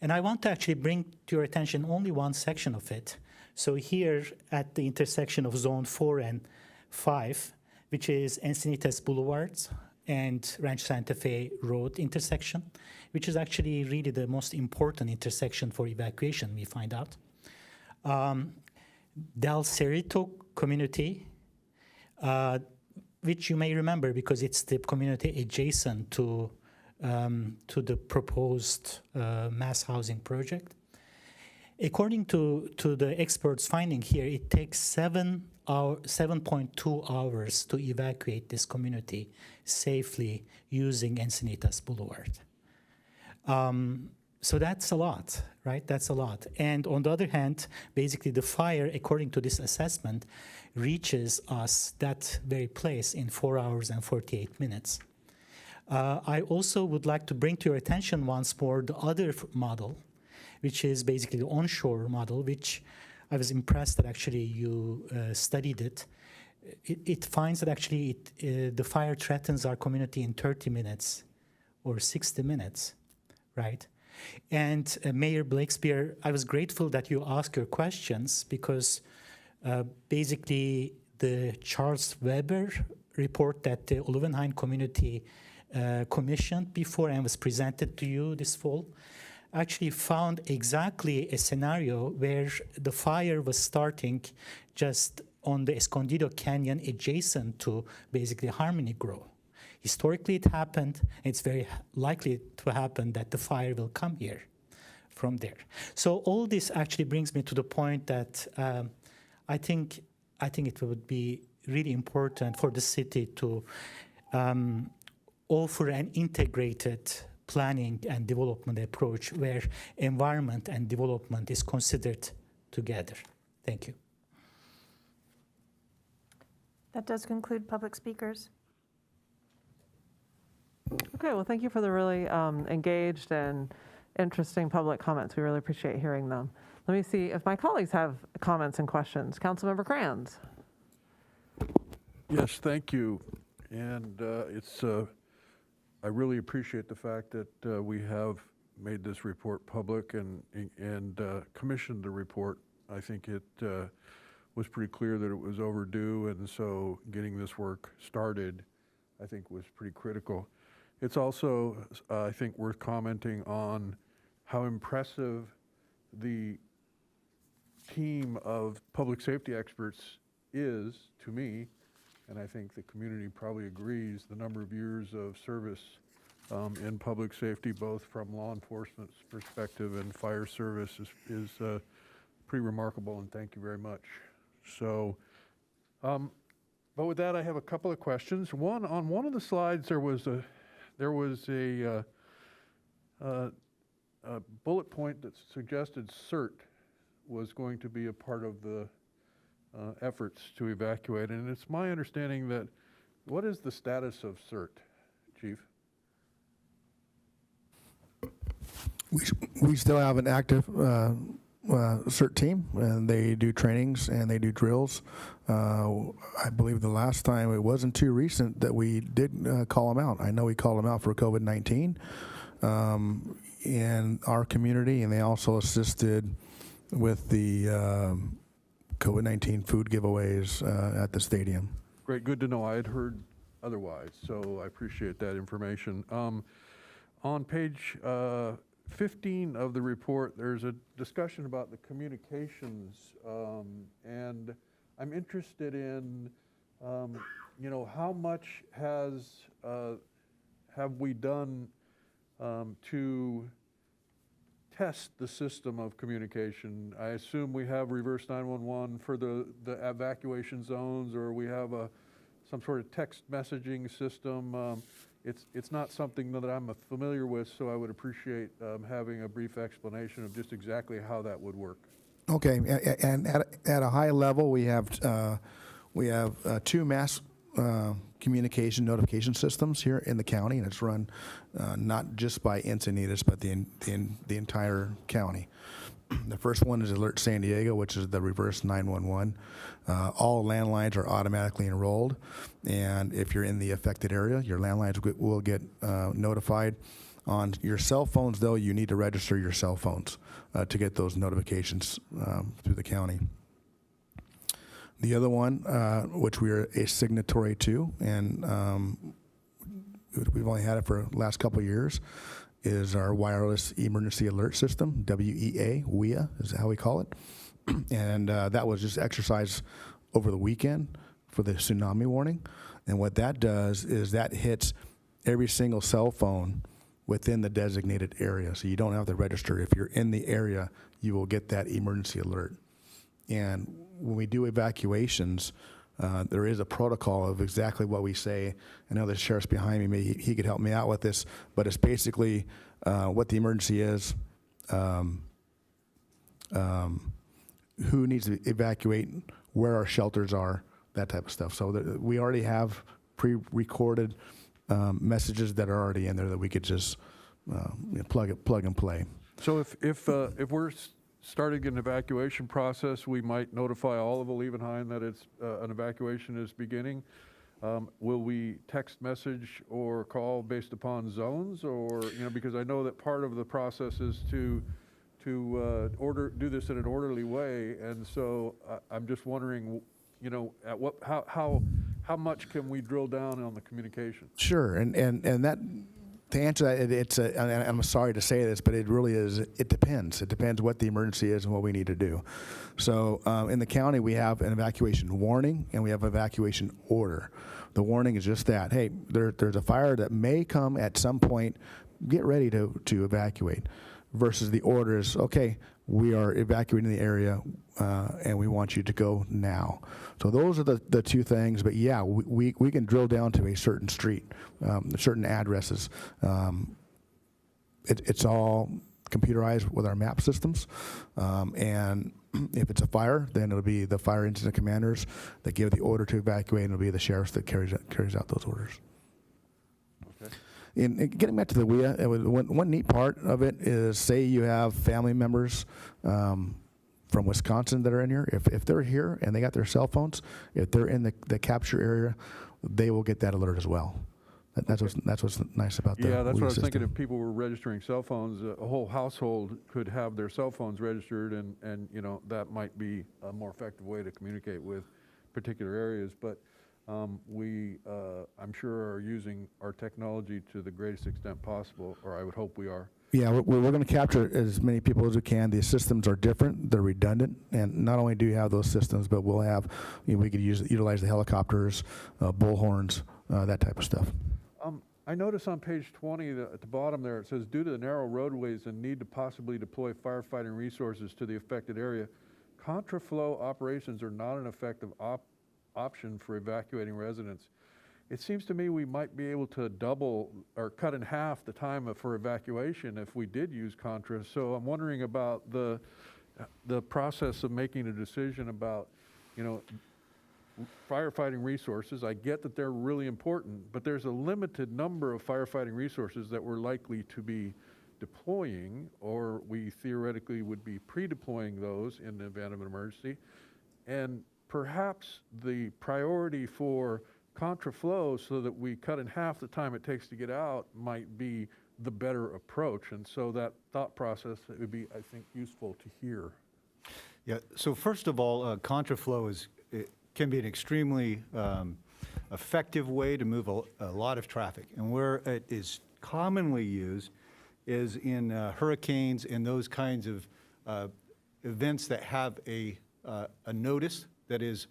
Speaker 17: and I want to actually bring to your attention only one section of it. So here at the intersection of Zone 4 and 5, which is Encinitas Boulevard and Ranch Santa Fe Road intersection, which is actually really the most important intersection for evacuation, we find out. Del Cerrito community, which you may remember because it's the community adjacent to the proposed mass housing project. According to the experts' finding here, it takes 7.2 hours to evacuate this community safely using Encinitas Boulevard. So that's a lot, right? That's a lot. And on the other hand, basically the fire, according to this assessment, reaches us, that very place, in 4 hours and 48 minutes. I also would like to bring to your attention once more the other model, which is basically the onshore model, which I was impressed that actually you studied it. It finds that actually the fire threatens our community in 30 minutes or 60 minutes, right? And Mayor Blakespear, I was grateful that you asked your questions because basically the Charles Weber report that the Leavenheim community commissioned before and was presented to you this fall actually found exactly a scenario where the fire was starting just on the Escondido Canyon adjacent to basically Harmony Grove. Historically, it happened. It's very likely to happen that the fire will come here from there. So all this actually brings me to the point that I think it would be really important for the city to offer an integrated planning and development approach where environment and development is considered together. Thank you.
Speaker 1: That does conclude public speakers.
Speaker 2: Okay, well, thank you for the really engaged and interesting public comments. We really appreciate hearing them. Let me see if my colleagues have comments and questions. Councilmember Kranz.
Speaker 9: Yes, thank you. And I really appreciate the fact that we have made this report public and commissioned the report. I think it was pretty clear that it was overdue, and so getting this work started, I think, was pretty critical. It's also, I think, worth commenting on how impressive the team of public safety experts is to me, and I think the community probably agrees. The number of years of service in public safety, both from law enforcement's perspective and fire service, is pretty remarkable, and thank you very much. So, but with that, I have a couple of questions. One, on one of the slides, there was a bullet point that suggested CERT was going to be a part of the efforts to evacuate, and it's my understanding that, what is the status of CERT, Chief?
Speaker 5: We still have an active CERT team, and they do trainings and they do drills. I believe the last time, it wasn't too recent that we did call them out. I know we called them out for COVID-19 in our community, and they also assisted with the COVID-19 food giveaways at the stadium.
Speaker 9: Great, good to know. I had heard otherwise, so I appreciate that information. On page 15 of the report, there's a discussion about the communications, and I'm interested in, how much have we done to test the system of communication? I assume we have reverse 911 for the evacuation zones, or we have some sort of text messaging system. It's not something that I'm familiar with, so I would appreciate having a brief explanation of just exactly how that would work.
Speaker 5: Okay, and at a high level, we have two mass communication notification systems here in the county, and it's run not just by Encinitas, but the entire county. The first one is Alert San Diego, which is the reverse 911. All landlines are automatically enrolled, and if you're in the affected area, your landlines will get notified. On your cell phones, though, you need to register your cell phones to get those notifications through the county. The other one, which we are a signatory to, and we've only had it for the last couple of years, is our wireless emergency alert system, WEA is how we call it. And that was just exercised over the weekend for the tsunami warning. And what that does is that hits every single cell phone within the designated area. So you don't have to register. If you're in the area, you will get that emergency alert. And when we do evacuations, there is a protocol of exactly what we say. I know the sheriff's behind me. Maybe he could help me out with this, but it's basically what the emergency is, who needs to evacuate, where our shelters are, that type of stuff. So we already have pre-recorded messages that are already in there that we could just plug and play.
Speaker 9: So if we're starting an evacuation process, we might notify all of Leavenheim that it's an evacuation is beginning. Will we text message or call based upon zones, or because I know that part of the process is to do this in an orderly way, and so I'm just wondering, at how much can we drill down on the communication?
Speaker 5: Sure, and that. To answer that, and I'm sorry to say this, but it really is, it depends. It depends what the emergency is and what we need to do. So in the county, we have an evacuation warning and we have an evacuation order. The warning is just that, hey, there's a fire that may come at some point, get ready to evacuate. Versus the order is, okay, we are evacuating the area and we want you to go now. So those are the two things, but yeah, we can drill down to a certain street, certain addresses. It's all computerized with our map systems, and if it's a fire, then it'll be the fire incident commanders that give the order to evacuate, and it'll be the sheriffs that carries out those orders. In getting back to the WEA, one neat part of it is, say you have family members from Wisconsin that are in here. If they're here and they got their cell phones, if they're in the capture area, they will get that alert as well. That's what's nice about the
Speaker 9: Yeah, that's
Speaker 5: WEA
Speaker 9: what I was
Speaker 5: system.
Speaker 9: thinking. If people were registering cell phones, a whole household could have their cell phones registered, and that might be a more effective way to communicate with particular areas. But we, I'm sure, are using our technology to the greatest extent possible, or I would hope we are.
Speaker 5: Yeah, we're going to capture as many people as we can. The systems are different; they're redundant, and not only do you have those systems, but we'll have, we could utilize the helicopters, bullhorns, that type of stuff.
Speaker 9: I notice on page 20 at the bottom there, it says, due to the narrow roadways and need to possibly deploy firefighting resources to the affected area, contraflow operations are not an effective option for evacuating residents. It seems to me we might be able to double or cut in half the time for evacuation if we did use contra. So I'm wondering about the process of making a decision about, firefighting resources. I get that they're really important, but there's a limited number of firefighting resources that we're likely to be
Speaker 18: deploying, or we theoretically would be pre-deploying those in the event of an emergency. And perhaps the priority for contraflow so that we cut in half the time it takes to get out might be the better approach. And so that thought process, it would be, I think, useful to hear.
Speaker 6: Yeah, so first of all, contraflow can be an extremely effective way to move a lot of traffic. And where it is commonly used is in hurricanes and those kinds of events that have a notice that is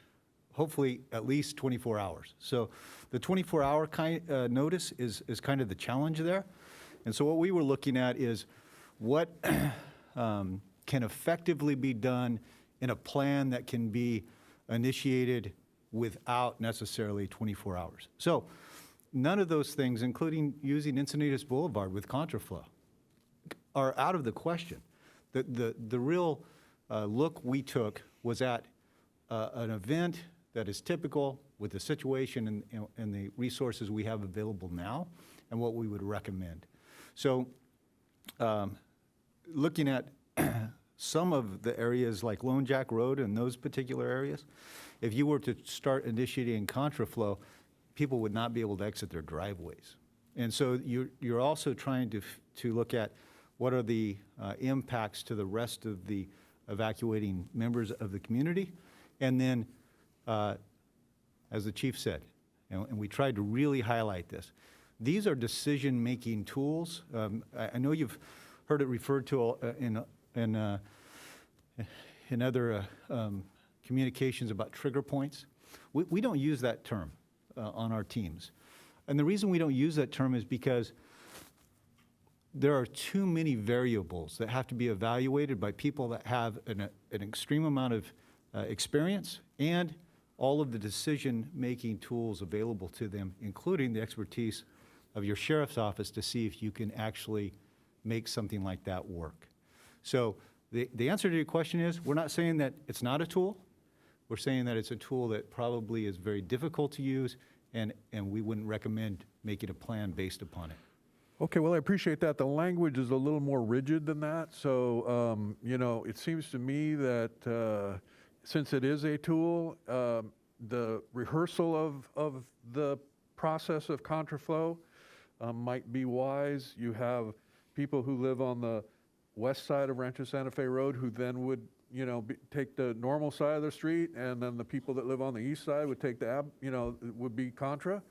Speaker 6: hopefully at least 24 hours. So the 24-hour notice is kind of the challenge there. And so what we were looking at is what can effectively be done in a plan that can be initiated without necessarily 24 hours. So none of those things, including using Encinitas Boulevard with contraflow, are out of the question. The real look we took was at an event that is typical with the situation and the resources we have available now and what we would recommend. So looking at some of the areas like Lone Jack Road and those particular areas, if you were to start initiating contraflow, people would not be able to exit their driveways. And so you're also trying to look at what are the impacts to the rest of the evacuating members of the community. And then, as the chief said, and we tried to really highlight this, these are decision-making tools. I know you've heard it referred to in other communications about trigger points. We don't use that term on our teams. And the reason we don't use that term is because there are too many variables that have to be evaluated by people that have an extreme amount of experience and all of the decision-making tools available to them, including the expertise of your sheriff's office to see if you can actually make something like that work. So the answer to your question is, we're not saying that it's not a tool. We're saying that it's a tool that probably is very difficult to use, and we wouldn't recommend making a plan based upon it.
Speaker 18: Okay, well, I appreciate that. The language is a little more rigid than that. So, you know, it seems to me that since it is a tool, the rehearsal of the process of contraflow might be wise. You have people who live on the west side of Rancho Santa Fe Road who then would, you know, take the normal side of the street, and then the people that live on the east side would take the, would be contra.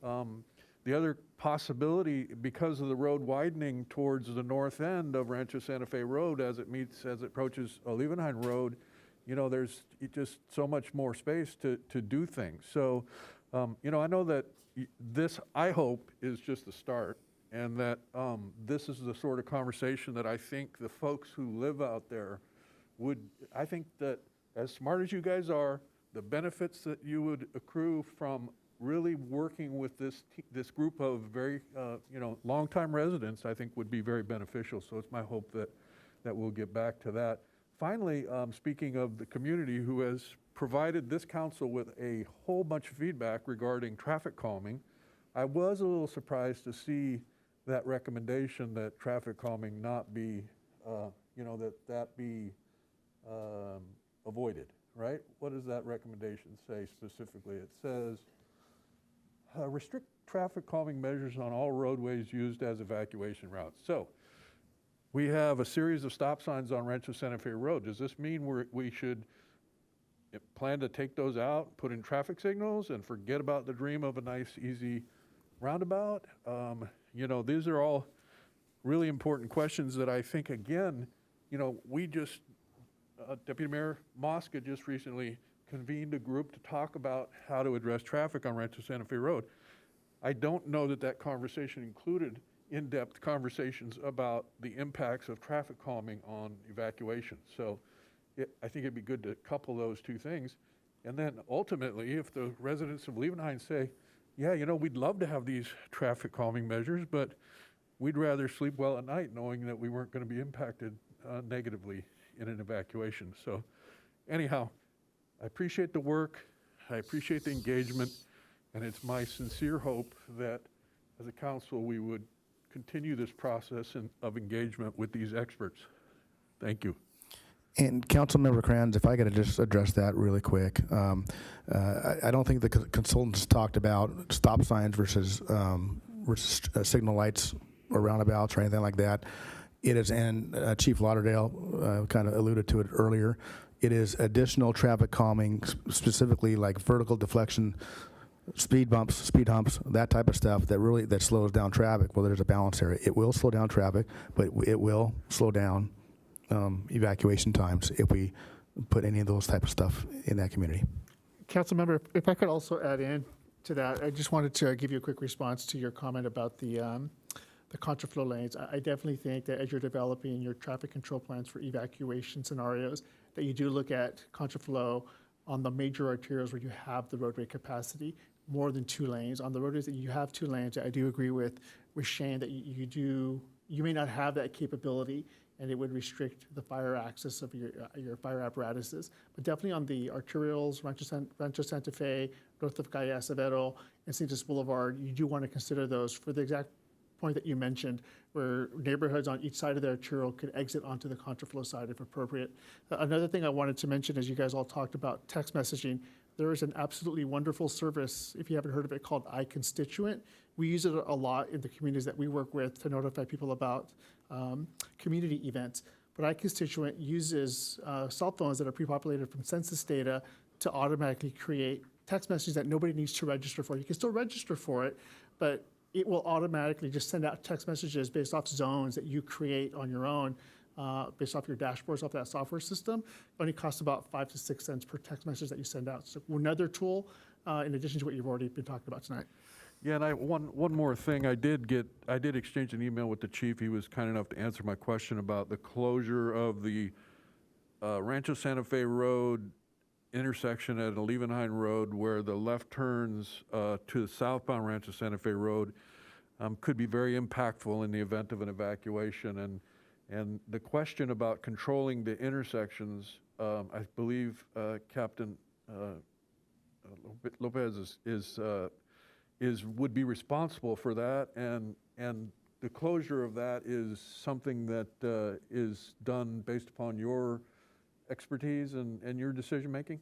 Speaker 18: The other possibility, because of the road widening towards the north end of Rancho Santa Fe Road as it approaches Leavenheim Road, you know, there's just so much more space to do things. So, you know, I know that this, I hope, is just the start, and that this is the sort of conversation that I think the folks who live out there would, I think that as smart as you guys are, the benefits that you would accrue from really working with this group of very, longtime residents, I think would be very beneficial. So it's my hope that we'll get back to that. Finally, speaking of the community who has provided this council with a whole bunch of feedback regarding traffic calming, I was a little surprised to see that recommendation that traffic calming not be, that be avoided, right? What does that recommendation say specifically? It says, restrict traffic calming measures on all roadways used as evacuation routes. So we have a series of stop signs on Rancho Santa Fe Road. Does this mean we should plan to take those out, put in traffic signals, and forget about the dream of a nice, easy roundabout? These are all really important questions that I think, again, we just, Deputy Mayor Mosca just recently convened a group to talk about how to address traffic on Rancho Santa Fe Road. I don't know that conversation included in-depth conversations about the impacts of traffic calming on evacuation. So I think it'd be good to couple those two things. And then ultimately, if the residents of Leavenheim say, yeah, we'd love to have these traffic calming measures, but we'd rather sleep well at night knowing that we weren't going to be impacted negatively in an evacuation. So anyhow, I appreciate the work, I appreciate the engagement, and it's my sincere hope that as a council we would continue this process of engagement with these experts. Thank you.
Speaker 5: And Councilmember Kranz, if I could just address that really quick. I don't think the consultants talked about stop signs versus signal lights or roundabouts or anything like that. It is, and Chief Lauderdale kind of alluded to it earlier, it is additional traffic calming, specifically like vertical deflection, speed bumps, speed humps, that type of stuff that slows down traffic. Well, there's a balance area. It will slow down traffic, but it will slow down evacuation times if we put any of those type of stuff in that community.
Speaker 8: Councilmember, if I could also add in to that, I just wanted to give you a quick response to your comment about the contraflow lanes. I definitely think that as you're developing your traffic control plans for evacuation scenarios, that you do look at contraflow on the major arterials where you have the roadway capacity, more than 2 lanes. On the roadways that you have 2 lanes, I do agree with Shane that you may not have that capability, and it would restrict the fire access of your fire apparatuses. But definitely on the arterials, Rancho Santa Fe, north of Calle Acevedo, Encinitas Boulevard, you do want to consider those for the exact point that you mentioned, where neighborhoods on each side of the arterial could exit onto the contraflow side if appropriate. Another thing I wanted to mention, as you guys all talked about text messaging, there is an absolutely wonderful service, if you haven't heard of it, called iConstituent. We use it a lot in the communities that we work with to notify people about community events. But iConstituent uses cell phones that are pre-populated from census data to automatically create text messages that nobody needs to register for. You can still register for it, but it will automatically just send out text messages based off zones that you create on your own, based off your dashboards, off that software system. It only costs about 5 to 6 cents per text message that you send out. So another tool, in addition to what you've already been talking about tonight.
Speaker 18: Yeah, and one more thing. I did exchange an email with the chief. He was kind enough to answer my question about the closure of the Rancho Santa Fe Road intersection at Leavenheim Road, where the left turns to the southbound Rancho Santa Fe Road could be very impactful in the event of an evacuation. And the question about controlling the intersections, I believe Captain Lopez would be responsible for that, and the closure of that is something that is done based upon your expertise and your decision making?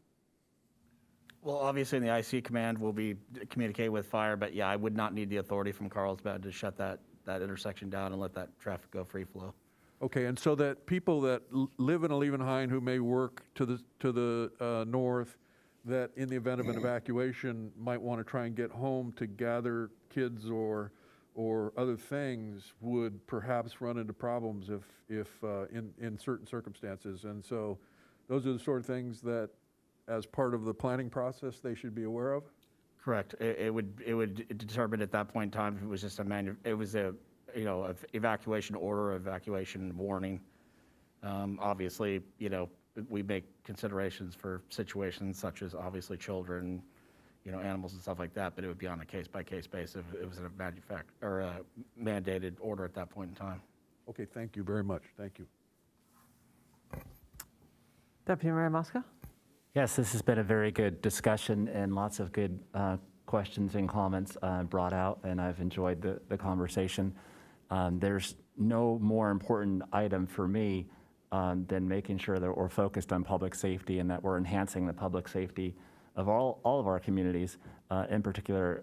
Speaker 19: Well, obviously in the IC command we'll be communicating with fire, but yeah, I would not need the authority from Carlsbad to shut that intersection down and let that traffic go free flow.
Speaker 18: Okay, and so that people that live in Leavenheim who may work to the north, that in the event of an evacuation might want to try and get home to gather kids or other things, would perhaps run into problems if in certain circumstances. And so those are the sort of things that, as part of the planning process, they should be aware of?
Speaker 19: Correct. It would determine at that point in time if it was just a evacuation order, evacuation warning. Obviously, we make considerations for situations such as obviously children, animals and stuff like that, but it would be on a case-by-case basis if it was a mandated order at that point in time.
Speaker 18: Okay, thank you very much. Thank you.
Speaker 2: Deputy Mayor Mosca?
Speaker 14: Yes, this has been a very good discussion and lots of good questions and comments brought out, and I've enjoyed the conversation. There's no more important item for me than making sure that we're focused on public safety and that we're enhancing the public safety of all of our communities, in particular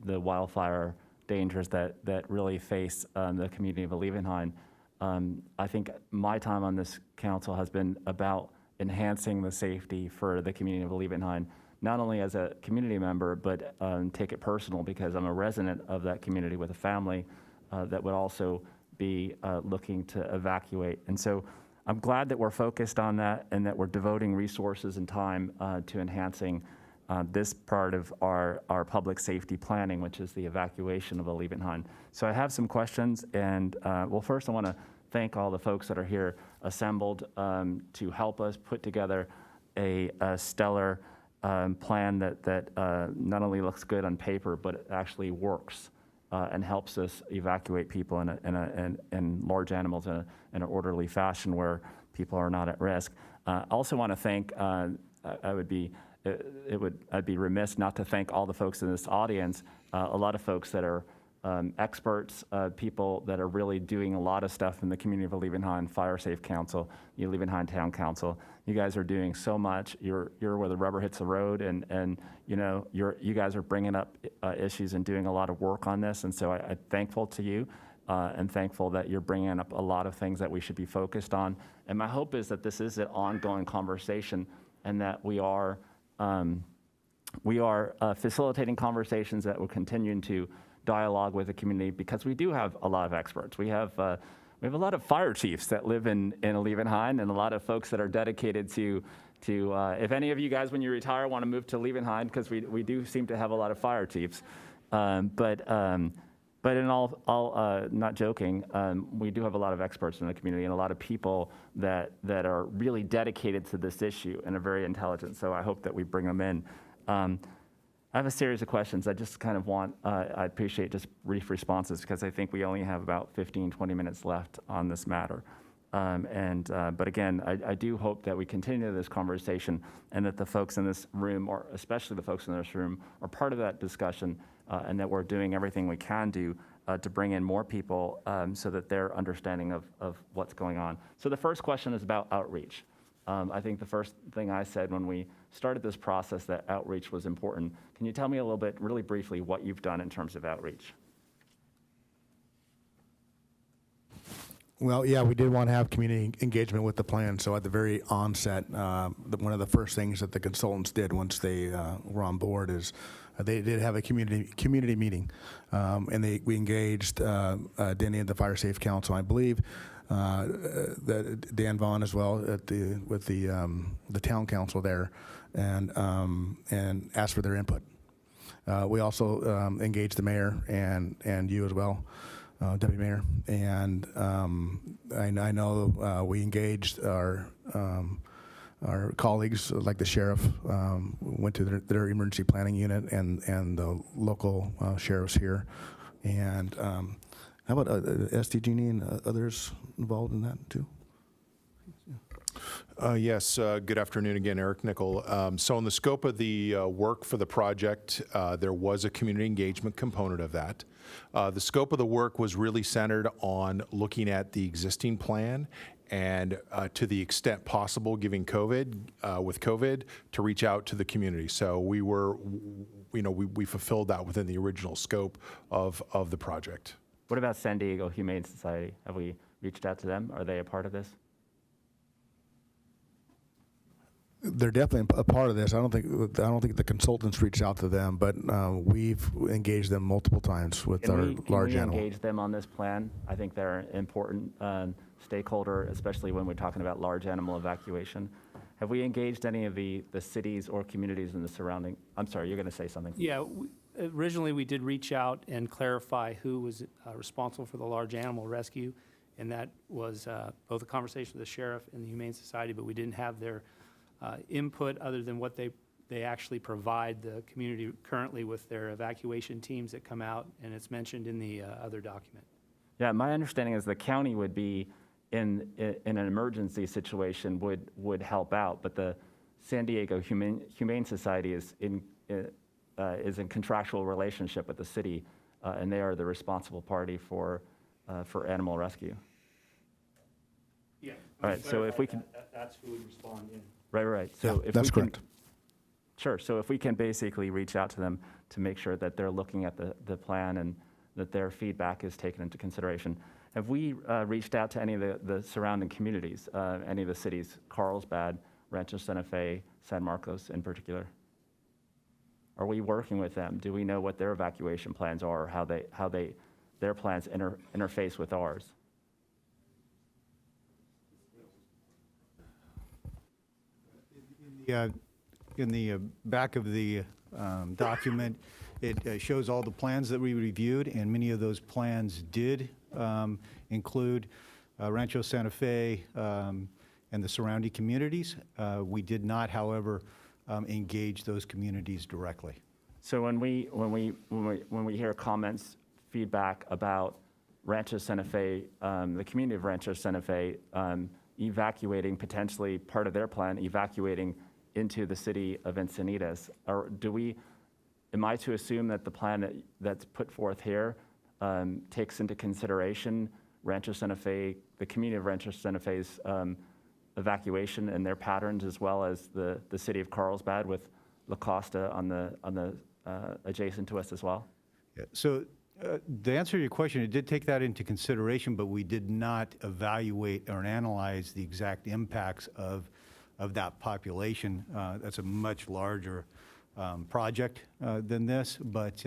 Speaker 14: the wildfire dangers that really face the community of Leavenheim. I think my time on this council has been about enhancing the safety for the community of Leavenheim, not only as a community member, but take it personal because I'm a resident of that community with a family that would also be looking to evacuate. And so I'm glad that we're focused on that and that we're devoting resources and time to enhancing this part of our public safety planning, which is the evacuation of Leavenheim. So I have some questions, and well, first I want to thank all the folks that are here assembled to help us put together a stellar plan that not only looks good on paper, but it actually works and helps us evacuate people and large animals in an orderly fashion where people are not at risk. I also want to thank, I'd be remiss not to thank all the folks in this audience, a lot of folks that are experts, people that are really doing a lot of stuff in the community of Leavenheim, Fire Safe Council, Leavenheim Town Council. You guys are doing so much. You're where the rubber hits the road, and you know, you guys are bringing up issues and doing a lot of work on this. And so I'm thankful to you, and thankful that you're bringing up a lot of things that we should be focused on. And my hope is that this is an ongoing conversation, and that we are facilitating conversations that will continue to dialogue with the community, because we do have a lot of experts. We have a lot of fire chiefs that live in Leavenheim, and a lot of folks that are dedicated to if any of you guys, when you retire, want to move to Leavenheim, because we do seem to have a lot of fire chiefs. But in all not joking, we do have a lot of experts in the community and a lot of people that are really dedicated to this issue and are very intelligent. So I hope that we bring them in. I have a series of questions. I just kind of want, I appreciate just brief responses, because I think we only have about 15, 20 minutes left on this matter. But again, I do hope that we continue this conversation, and that the folks in this room, or especially the folks in this room, are part of that discussion, and that we're doing everything we can do to bring in more people so that they're understanding of what's going on. So the first question is about outreach. I think the first thing I said when we started this process, that outreach was important. Can you tell me a little bit, really briefly, what you've done in terms of outreach?
Speaker 5: Well, yeah, we did want to have community engagement with the plan. So at the very onset, one of the first things that the consultants did once they were on board is they did have a community meeting, and we engaged Denny at the Fire Safe Council, I believe, Dan Vaughn as well with the town council there, and asked for their input. We also engaged the mayor and you as well, Deputy Mayor, and I know we engaged our colleagues, like the sheriff, went to their emergency planning unit, and the local sheriffs here, and how about SDG&E and others involved in that too?
Speaker 4: Yes, good afternoon again, Eric Nickel. So in the scope of the work for the project, there was a community engagement component of that. The scope of the work was really centered on looking at the existing plan, and to the extent possible, giving with COVID, to reach out to the community. So we were, we fulfilled that within the original scope of the project.
Speaker 14: What about San Diego Humane Society? Have we reached out to them? Are they a part of this?
Speaker 5: They're definitely a part of this. I don't think the consultants reached out to them, but we've engaged them multiple times with our large animal.
Speaker 14: Can we engage them on this plan? I think they're an important stakeholder, especially when we're talking about large animal evacuation. Have we engaged any of the cities or communities in the surrounding? I'm sorry, you're going to say something.
Speaker 3: Yeah, originally we did reach out and clarify who was responsible for the large animal rescue, and that was both a conversation with the sheriff and the Humane Society, but we didn't have their input other than what they actually provide the community currently with their evacuation teams that come out, and it's mentioned in the other document.
Speaker 14: Yeah, my understanding is the county would be in an emergency situation would help out, but the San Diego Humane Society is in contractual relationship with the city, and they are the responsible party for animal rescue.
Speaker 3: Yeah.
Speaker 14: All right. So if we can,
Speaker 3: that's who would respond in.
Speaker 14: Right. So
Speaker 5: yeah,
Speaker 14: if
Speaker 5: that's
Speaker 14: we can,
Speaker 5: correct.
Speaker 14: Sure. So if we can basically reach out to them to make sure that they're looking at the plan and that their feedback is taken into consideration. Have we reached out to any of the surrounding communities, any of the cities, Carlsbad, Rancho Santa Fe, San Marcos in particular? Are we working with them? Do we know what their evacuation plans are, or how their plans interface with ours?
Speaker 6: In the back of the document, it shows all the plans that we reviewed, and many of those plans did include Rancho Santa Fe and the surrounding communities. We did not, however, engage those communities directly.
Speaker 14: So when we hear comments, feedback about Rancho Santa Fe, the community of Rancho Santa Fe evacuating, potentially part of their plan, evacuating into the city of Encinitas, or am I to assume that the plan that's put forth here takes into consideration Rancho Santa Fe, the community of Rancho Santa Fe's evacuation and their patterns, as well as the city of Carlsbad with La Costa on the adjacent to us as well?
Speaker 6: Yeah, so the answer to your question, it did take that into consideration, but we did not evaluate or analyze the exact impacts of that population. That's a much larger project than this, but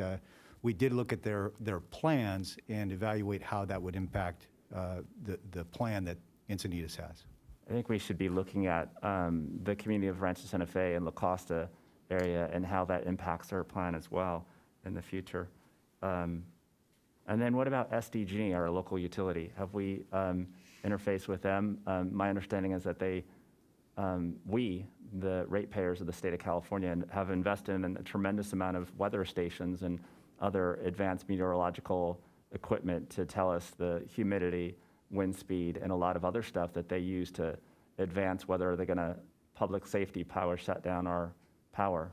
Speaker 6: we did look at their plans and evaluate how that would impact the plan that Encinitas has.
Speaker 14: I think we should be looking at the community of Rancho Santa Fe and La Costa area and how that impacts our plan as well in the future. And then what about SDG, our local utility? Have we interfaced with them? My understanding is that we, the ratepayers of the state of California, have invested in a tremendous amount of weather stations and other advanced meteorological equipment to tell us the humidity, wind speed, and a lot of other stuff that they use to advance whether they're going to public safety power shut down our power.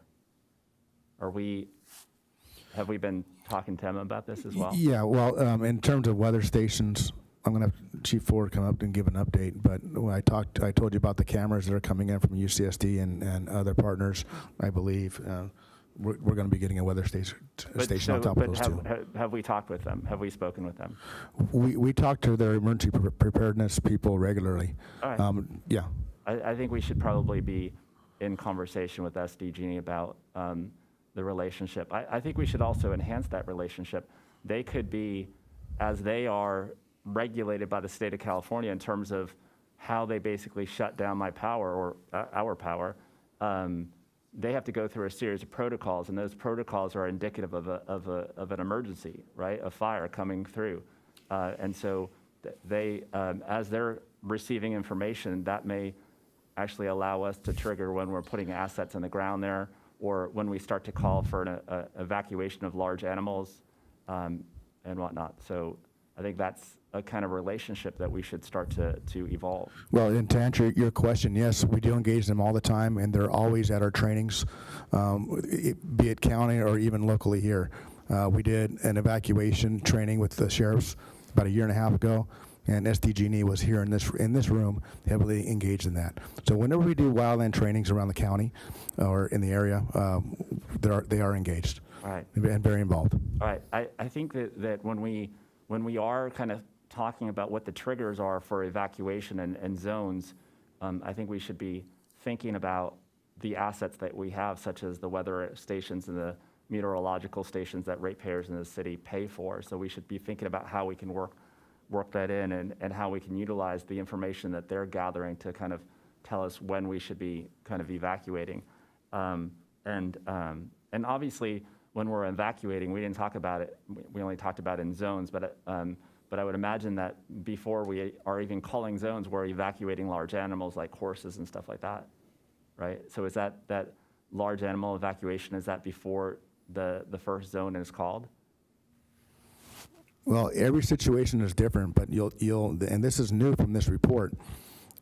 Speaker 14: Have we been talking to them about this as well?
Speaker 5: Yeah, well, in terms of weather stations, I'm going to have Chief Ford come up and give an update. But when I told you about the cameras that are coming in from UCSD and other partners, I believe. We're going to be getting a weather station on top of those too.
Speaker 14: Have we talked with them? Have we spoken with them?
Speaker 5: We talk to their emergency preparedness people regularly.
Speaker 14: All right.
Speaker 5: Yeah.
Speaker 14: I think we should probably be in conversation with SDG about the relationship. I think we should also enhance that relationship. They could be, as they are regulated by the state of California in terms of how they basically shut down my power or our power, they have to go through a series of protocols, and those protocols are indicative of an emergency, right? A fire coming through. And so they, as they're receiving information, that may actually allow us to trigger when we're putting assets in the ground there, or when we start to call for an evacuation of large animals and whatnot. So I think that's a kind of relationship that we should start to evolve.
Speaker 5: Well, and to answer your question, yes, we do engage them all the time, and they're always at our trainings, be it county or even locally here. We did an evacuation training with the sheriffs about a year and a half ago, and SDG&E was here in this room, heavily engaged in that. So whenever we do wildland trainings around the county or in the area, they are engaged.
Speaker 14: All right.
Speaker 5: And very involved.
Speaker 14: All right. I think that when we are kind of talking about what the triggers are for evacuation and zones, I think we should be thinking about the assets that we have, such as the weather stations and the meteorological stations that ratepayers in the city pay for. So we should be thinking about how we can work that in and how we can utilize the information that they're gathering to kind of tell us when we should be kind of evacuating. And obviously, when we're evacuating, we didn't talk about it. We only talked about it in zones, but I would imagine that before we are even calling zones, we're evacuating large animals like horses and stuff like that, right? So is that large animal evacuation, is that before the first zone is called?
Speaker 5: Well, every situation is different, but and this is new from this report.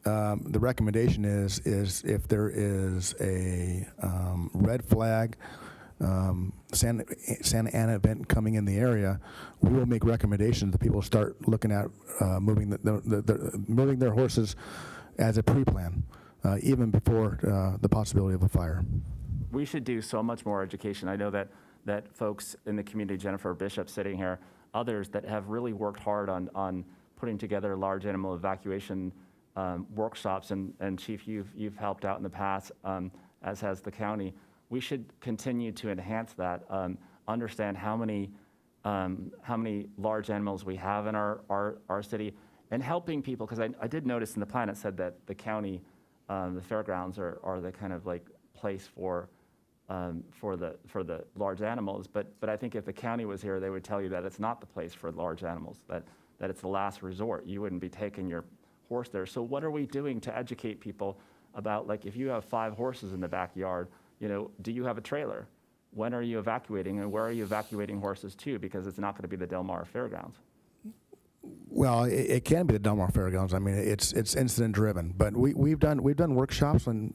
Speaker 5: The recommendation is if there is a red flag Santa Ana event coming in the area, we will make recommendations that people start looking at moving their horses as a pre-plan, even before the possibility of a fire.
Speaker 14: We should do so much more education. I know that folks in the community, Jennifer Bishop sitting here, others that have really worked hard on putting together large animal evacuation workshops, and Chief, you've helped out in the past, as has the county. We should continue to enhance that, understand how many large animals we have in our city, and helping people, because I did notice in the plan it said that the county, the fairgrounds are the kind of like place for the large animals, but I think if the county was here, they would tell you that it's not the place for large animals, that it's the last resort. You wouldn't be taking your horse there. So what are we doing to educate people about, like, if you have 5 horses in the backyard, do you have a trailer? When are you evacuating, and where are you evacuating horses to? Because it's not going to be the Del Mar Fairgrounds.
Speaker 5: Well, it can be the Delmar Fairgrounds. I mean, it's incident driven, but we've done workshops in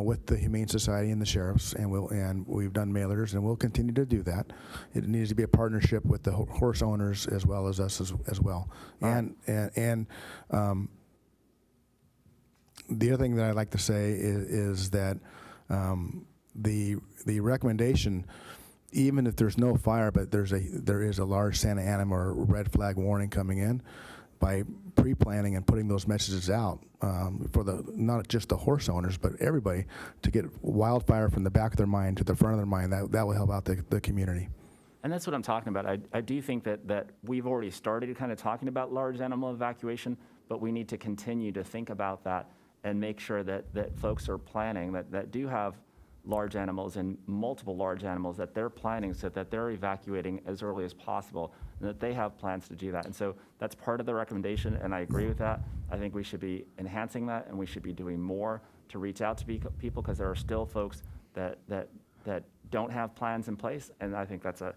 Speaker 5: with the Humane Society and the sheriffs, and we've done mailers, and we'll continue to do that. It needs to be a partnership with the horse owners as well as us as well. And the other thing that I'd like to say is that the recommendation, even if there's no fire, but there is a large Santa Ana or red flag warning coming in, by pre-planning and putting those messages out for not just the horse owners, but everybody, to get wildfire from the back of their mind to the front of their mind, that will help out the community.
Speaker 14: And that's what I'm talking about. I do think that we've already started kind of talking about large animal evacuation, but we need to continue to think about that and make sure that folks are planning, that do have large animals and multiple large animals, that they're planning so that they're evacuating as early as possible, and that they have plans to do that. And so that's part of the recommendation, and I agree with that. I think we should be enhancing that, and we should be doing more to reach out to people, because there are still folks that don't have plans in place, and I think that's a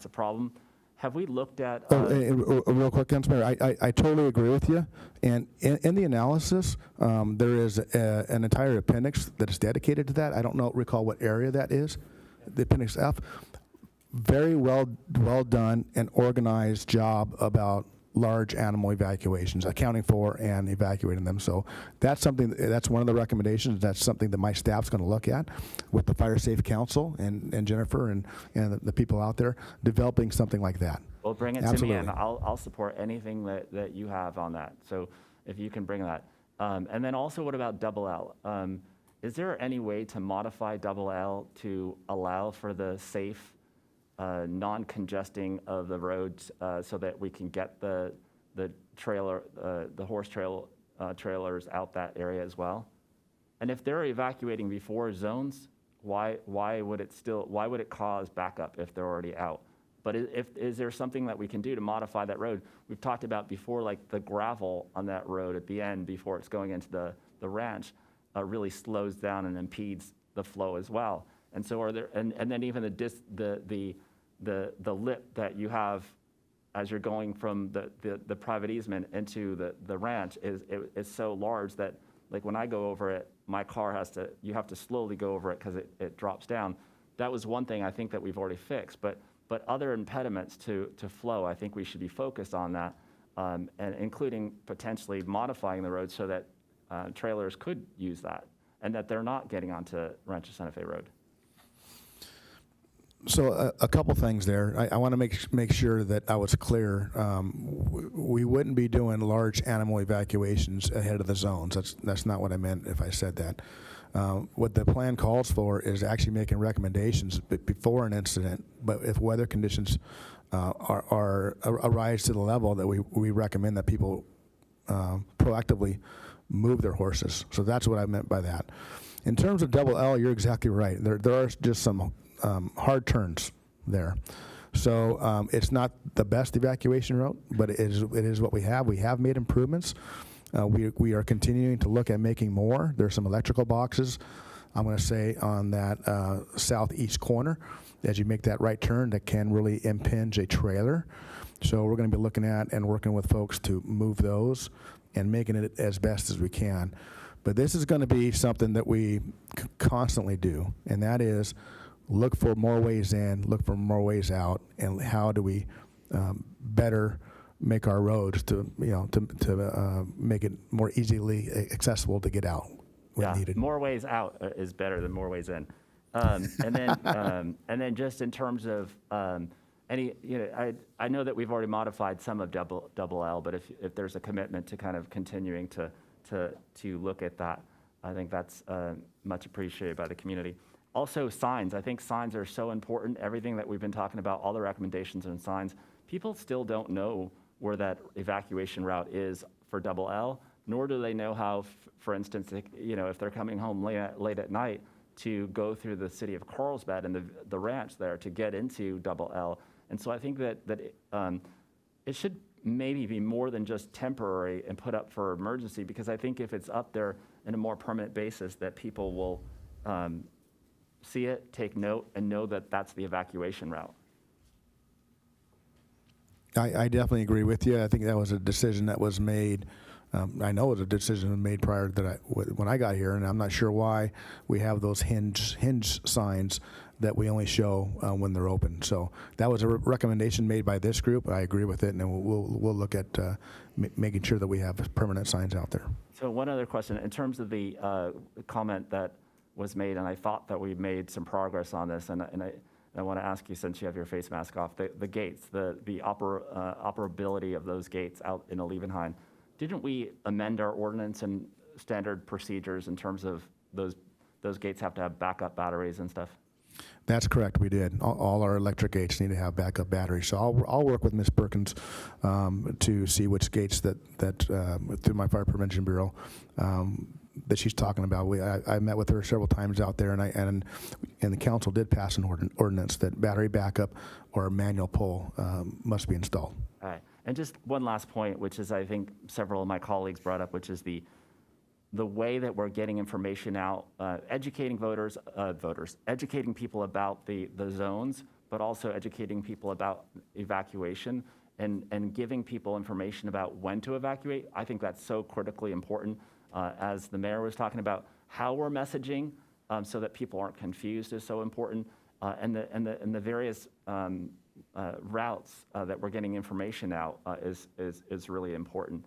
Speaker 14: problem. Have we looked at?
Speaker 5: Real quick, Councilmember, I totally agree with you. And in the analysis, there is an entire appendix that is dedicated to that. I don't recall what area that is. The Appendix F. Very well done and organized job about large animal evacuations, accounting for and evacuating them. So that's one of the recommendations. That's something that my staff's going to look at with the Fire Safe Council and Jennifer and the people out there, developing something like that.
Speaker 14: Well, bring it
Speaker 5: Absolutely.
Speaker 14: to me, and I'll support anything that you have on that. So if you can bring that. And then also, what about double L? Is there any way to modify double L to allow for the safe non-congesting of the roads so that we can get the horse trailers out that area as well? And if they're evacuating before zones, why would it cause backup if they're already out? But is there something that we can do to modify that road? We've talked about before, like the gravel on that road at the end before it's going into the ranch really slows down and impedes the flow as well. And so and then even the lip that you have as you're going from the private easement into the ranch is so large that, like, when I go over it, my car you have to slowly go over it because it drops down. That was one thing I think that we've already fixed, but other impediments to flow, I think we should be focused on that, and including potentially modifying the road so that trailers could use that and that they're not getting onto Rancho Santa Fe Road.
Speaker 5: So a couple things there. I want to make sure that I was clear. We wouldn't be doing large animal evacuations ahead of the zones. That's not what I meant if I said that. What the plan calls for is actually making recommendations before an incident, but if weather conditions arise to the level that we recommend that people proactively move their horses. So that's what I meant by that. In terms of double L, you're exactly right. There are just some hard turns there. So it's not the best evacuation route, but it is what we have. We have made improvements. We are continuing to look at making more. There's some electrical boxes, I'm going to say, on that southeast corner as you make that right turn that can really impinge a trailer. So we're going to be looking at and working with folks to move those and making it as best as we can. But this is going to be something that we constantly do, and that is look for more ways in, look for more ways out, and how do we better make our roads to make it more easily accessible to get out when needed.
Speaker 14: More ways out is better than more ways in. And then just in terms of I know that we've already modified some of double L, but if there's a commitment to kind of continuing to look at that, I think that's much appreciated by the community. Also, signs. I think signs are so important. Everything that we've been talking about, all the recommendations and signs, people still don't know where that evacuation route is for double L, nor do they know how, for instance, if they're coming home late at night, to go through the city of Carlsbad and the ranch there to get into double L. And so I think that it should maybe be more than just temporary and put up for emergency, because I think if it's up there in a more permanent basis, that people will see it, take note, and know that that's the evacuation route.
Speaker 5: I definitely agree with you. I think that was a decision that was made. I know it was a decision made prior to when I got here, and I'm not sure why we have those hinge signs that we only show when they're open. So that was a recommendation made by this group. I agree with it, and we'll look at making sure that we have permanent signs out there.
Speaker 14: So one other question, in terms of the comment that was made, and I thought that we made some progress on this, and I want to ask you, since you have your face mask off, the gates, the operability of those gates out in Leavenheim, didn't we amend our ordinance and standard procedures in terms of those gates have to have backup batteries and stuff?
Speaker 5: That's correct. We did. All our electric gates need to have backup batteries. So I'll work with Ms. Perkins to see which gates that through my Fire Prevention Bureau that she's talking about. I met with her several times out there, and the council did pass an ordinance that battery backup or a manual pull must be installed.
Speaker 14: All right. And just one last point, which is I think several of my colleagues brought up, which is the way that we're getting information out, educating educating people about the zones, but also educating people about evacuation and giving people information about when to evacuate. I think that's so critically important. As the mayor was talking about, how we're messaging so that people aren't confused is so important, and the various routes that we're getting information out is really important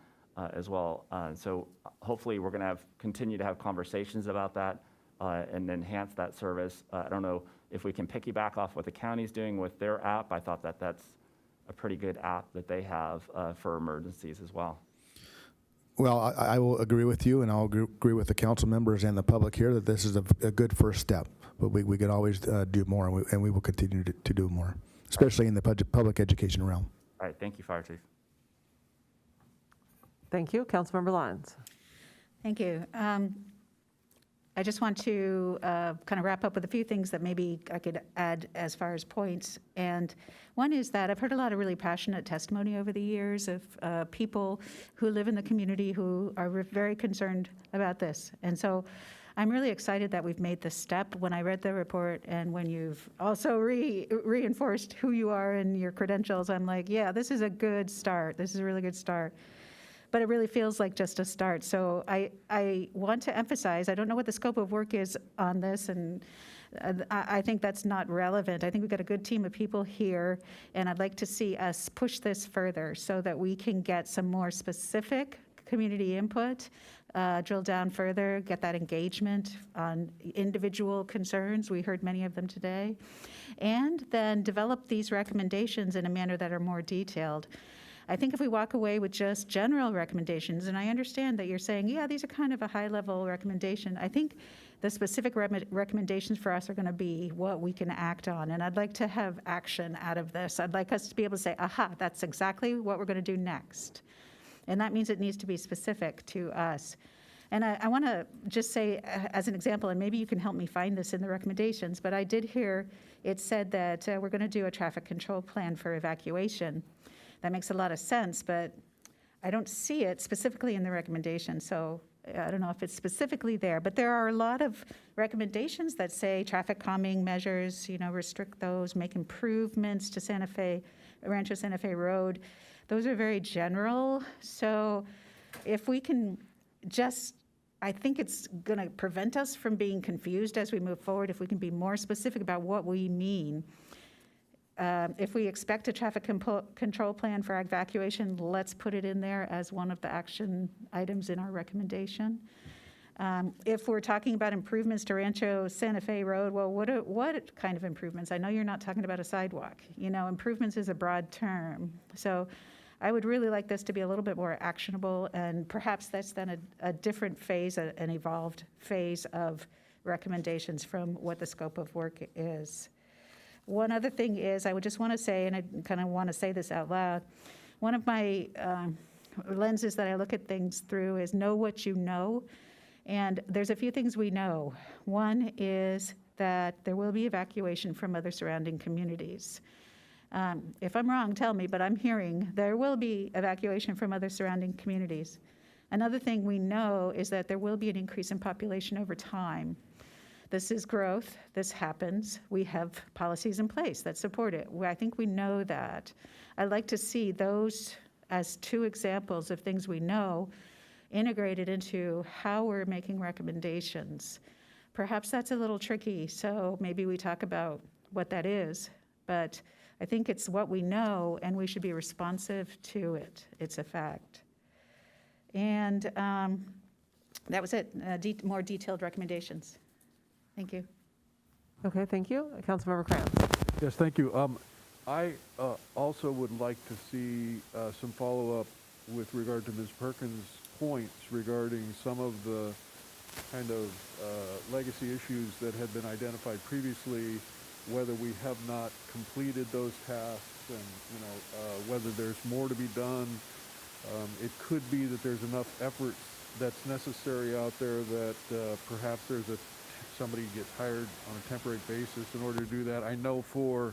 Speaker 14: as well. So hopefully we're going to continue to have conversations about that and enhance that service. I don't know if we can piggyback off what the county's doing with their app. I thought that that's a pretty good app that they have for emergencies as well.
Speaker 5: Well, I will agree with you, and I'll agree with the council members and the public here that this is a good first step. But we could always do more, and we will continue to do more, especially in the public education realm.
Speaker 14: All right, thank you, Fire Chief.
Speaker 2: Thank you. Councilmember Lyons.
Speaker 10: Thank you. I just want to kind of wrap up with a few things that maybe I could add as far as points. And one is that I've heard a lot of really passionate testimony over the years of people who live in the community who are very concerned about this. And so I'm really excited that we've made this step. When I read the report and when you've also reinforced who you are and your credentials, I'm like, yeah, this is a good start. This is a really good start. But it really feels like just a start. So I want to emphasize, I don't know what the scope of work is on this, and I think that's not relevant. I think we've got a good team of people here, and I'd like to see us push this further so that we can get some more specific community input, drill down further, get that engagement on individual concerns. We heard many of them today. And then develop these recommendations in a manner that are more detailed. I think if we walk away with just general recommendations, and I understand that you're saying, yeah, these are kind of a high-level recommendation, I think the specific recommendations for us are going to be what we can act on, and I'd like to have action out of this. I'd like us to be able to say, aha, that's exactly what we're going to do next. And that means it needs to be specific to us. And I want to just say, as an example, and maybe you can help me find this in the recommendations, but I did hear it said that we're going to do a traffic control plan for evacuation. That makes a lot of sense, but I don't see it specifically in the recommendation, so I don't know if it's specifically there. But there are a lot of recommendations that say traffic calming measures, restrict those, make improvements to Rancho Santa Fe Road. Those are very general, so if we can I think it's going to prevent us from being confused as we move forward if we can be more specific about what we mean. If we expect a traffic control plan for evacuation, let's put it in there as one of the action items in our recommendation. If we're talking about improvements to Rancho Santa Fe Road, well, what kind of improvements? I know you're not talking about a sidewalk. Improvements is a broad term. So I would really like this to be a little bit more actionable, and perhaps that's then a different phase, an evolved phase of recommendations from what the scope of work is. One other thing is, I would just want to say, and I kind of want to say this out loud, one of my lenses that I look at things through is know what you know. And there's a few things we know. One is that there will be evacuation from other surrounding communities. If I'm wrong, tell me, but I'm hearing there will be evacuation from other surrounding communities. Another thing we know is that there will be an increase in population over time. This is growth. This happens. We have policies in place that support it. I think we know that. I'd like to see those as two examples of things we know integrated into how we're making recommendations. Perhaps that's a little tricky, so maybe we talk about what that is, but I think it's what we know and we should be responsive to it. It's a fact. And that was it, more detailed recommendations. Thank you.
Speaker 2: Okay, thank you. Councilmember Krantz.
Speaker 18: Yes, thank you. I also would like to see some follow-up with regard to Ms. Perkins' points regarding some of the kind of legacy issues that had been identified previously, whether we have not completed those tasks and, whether there's more to be done. It could be that there's enough effort that's necessary out there that perhaps somebody gets hired on a temporary basis in order to do that. I know for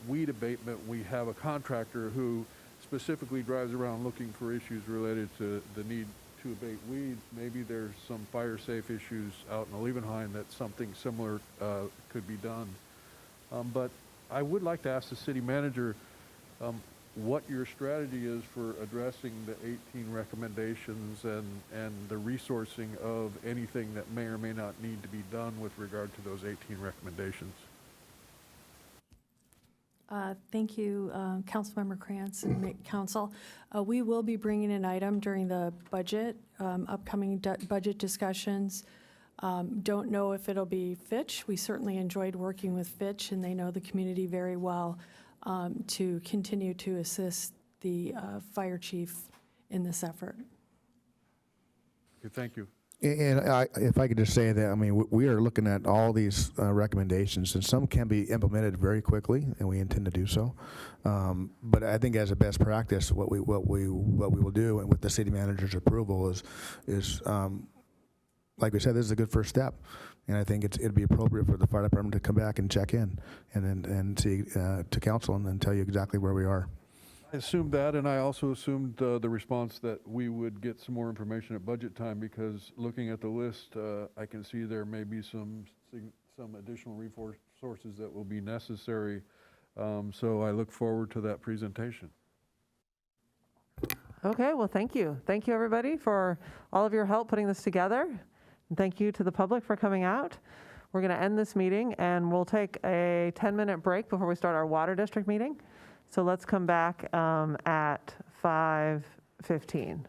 Speaker 18: weed abatement, we have a contractor who specifically drives around looking for issues related to the need to abate weeds. Maybe there's some fire safe issues out in Leavenheim that something similar could be done. But I would like to ask the city manager what your strategy is for addressing the 18 recommendations and the resourcing of anything that may or may not need to be done with regard to those 18 recommendations.
Speaker 20: Thank you, Councilmember Krantz and Council. We will be bringing an item during the budget, upcoming budget discussions. Don't know if it'll be Fitch. We certainly enjoyed working with Fitch, and they know the community very well, to continue to assist the fire chief in this effort.
Speaker 18: Okay, thank you.
Speaker 5: And if I could just say that, I mean, we are looking at all these recommendations, and some can be implemented very quickly, and we intend to do so. But I think as a best practice, what we will do, and with the city manager's approval, is like we said, this is a good first step, and I think it'd be appropriate for the fire department to come back and check in, and see to council, and then tell you exactly where we are.
Speaker 18: I assumed that, and I also assumed the response that we would get some more information at budget time, because looking at the list, I can see there may be some additional resources that will be necessary. So I look forward to that presentation.
Speaker 2: Okay, well, thank you. Thank you, everybody, for all of your help putting this together. And thank you to the public for coming out. We're going to end this meeting, and we'll take a 10-minute break before we start our Water District meeting. So let's come back at 5:15.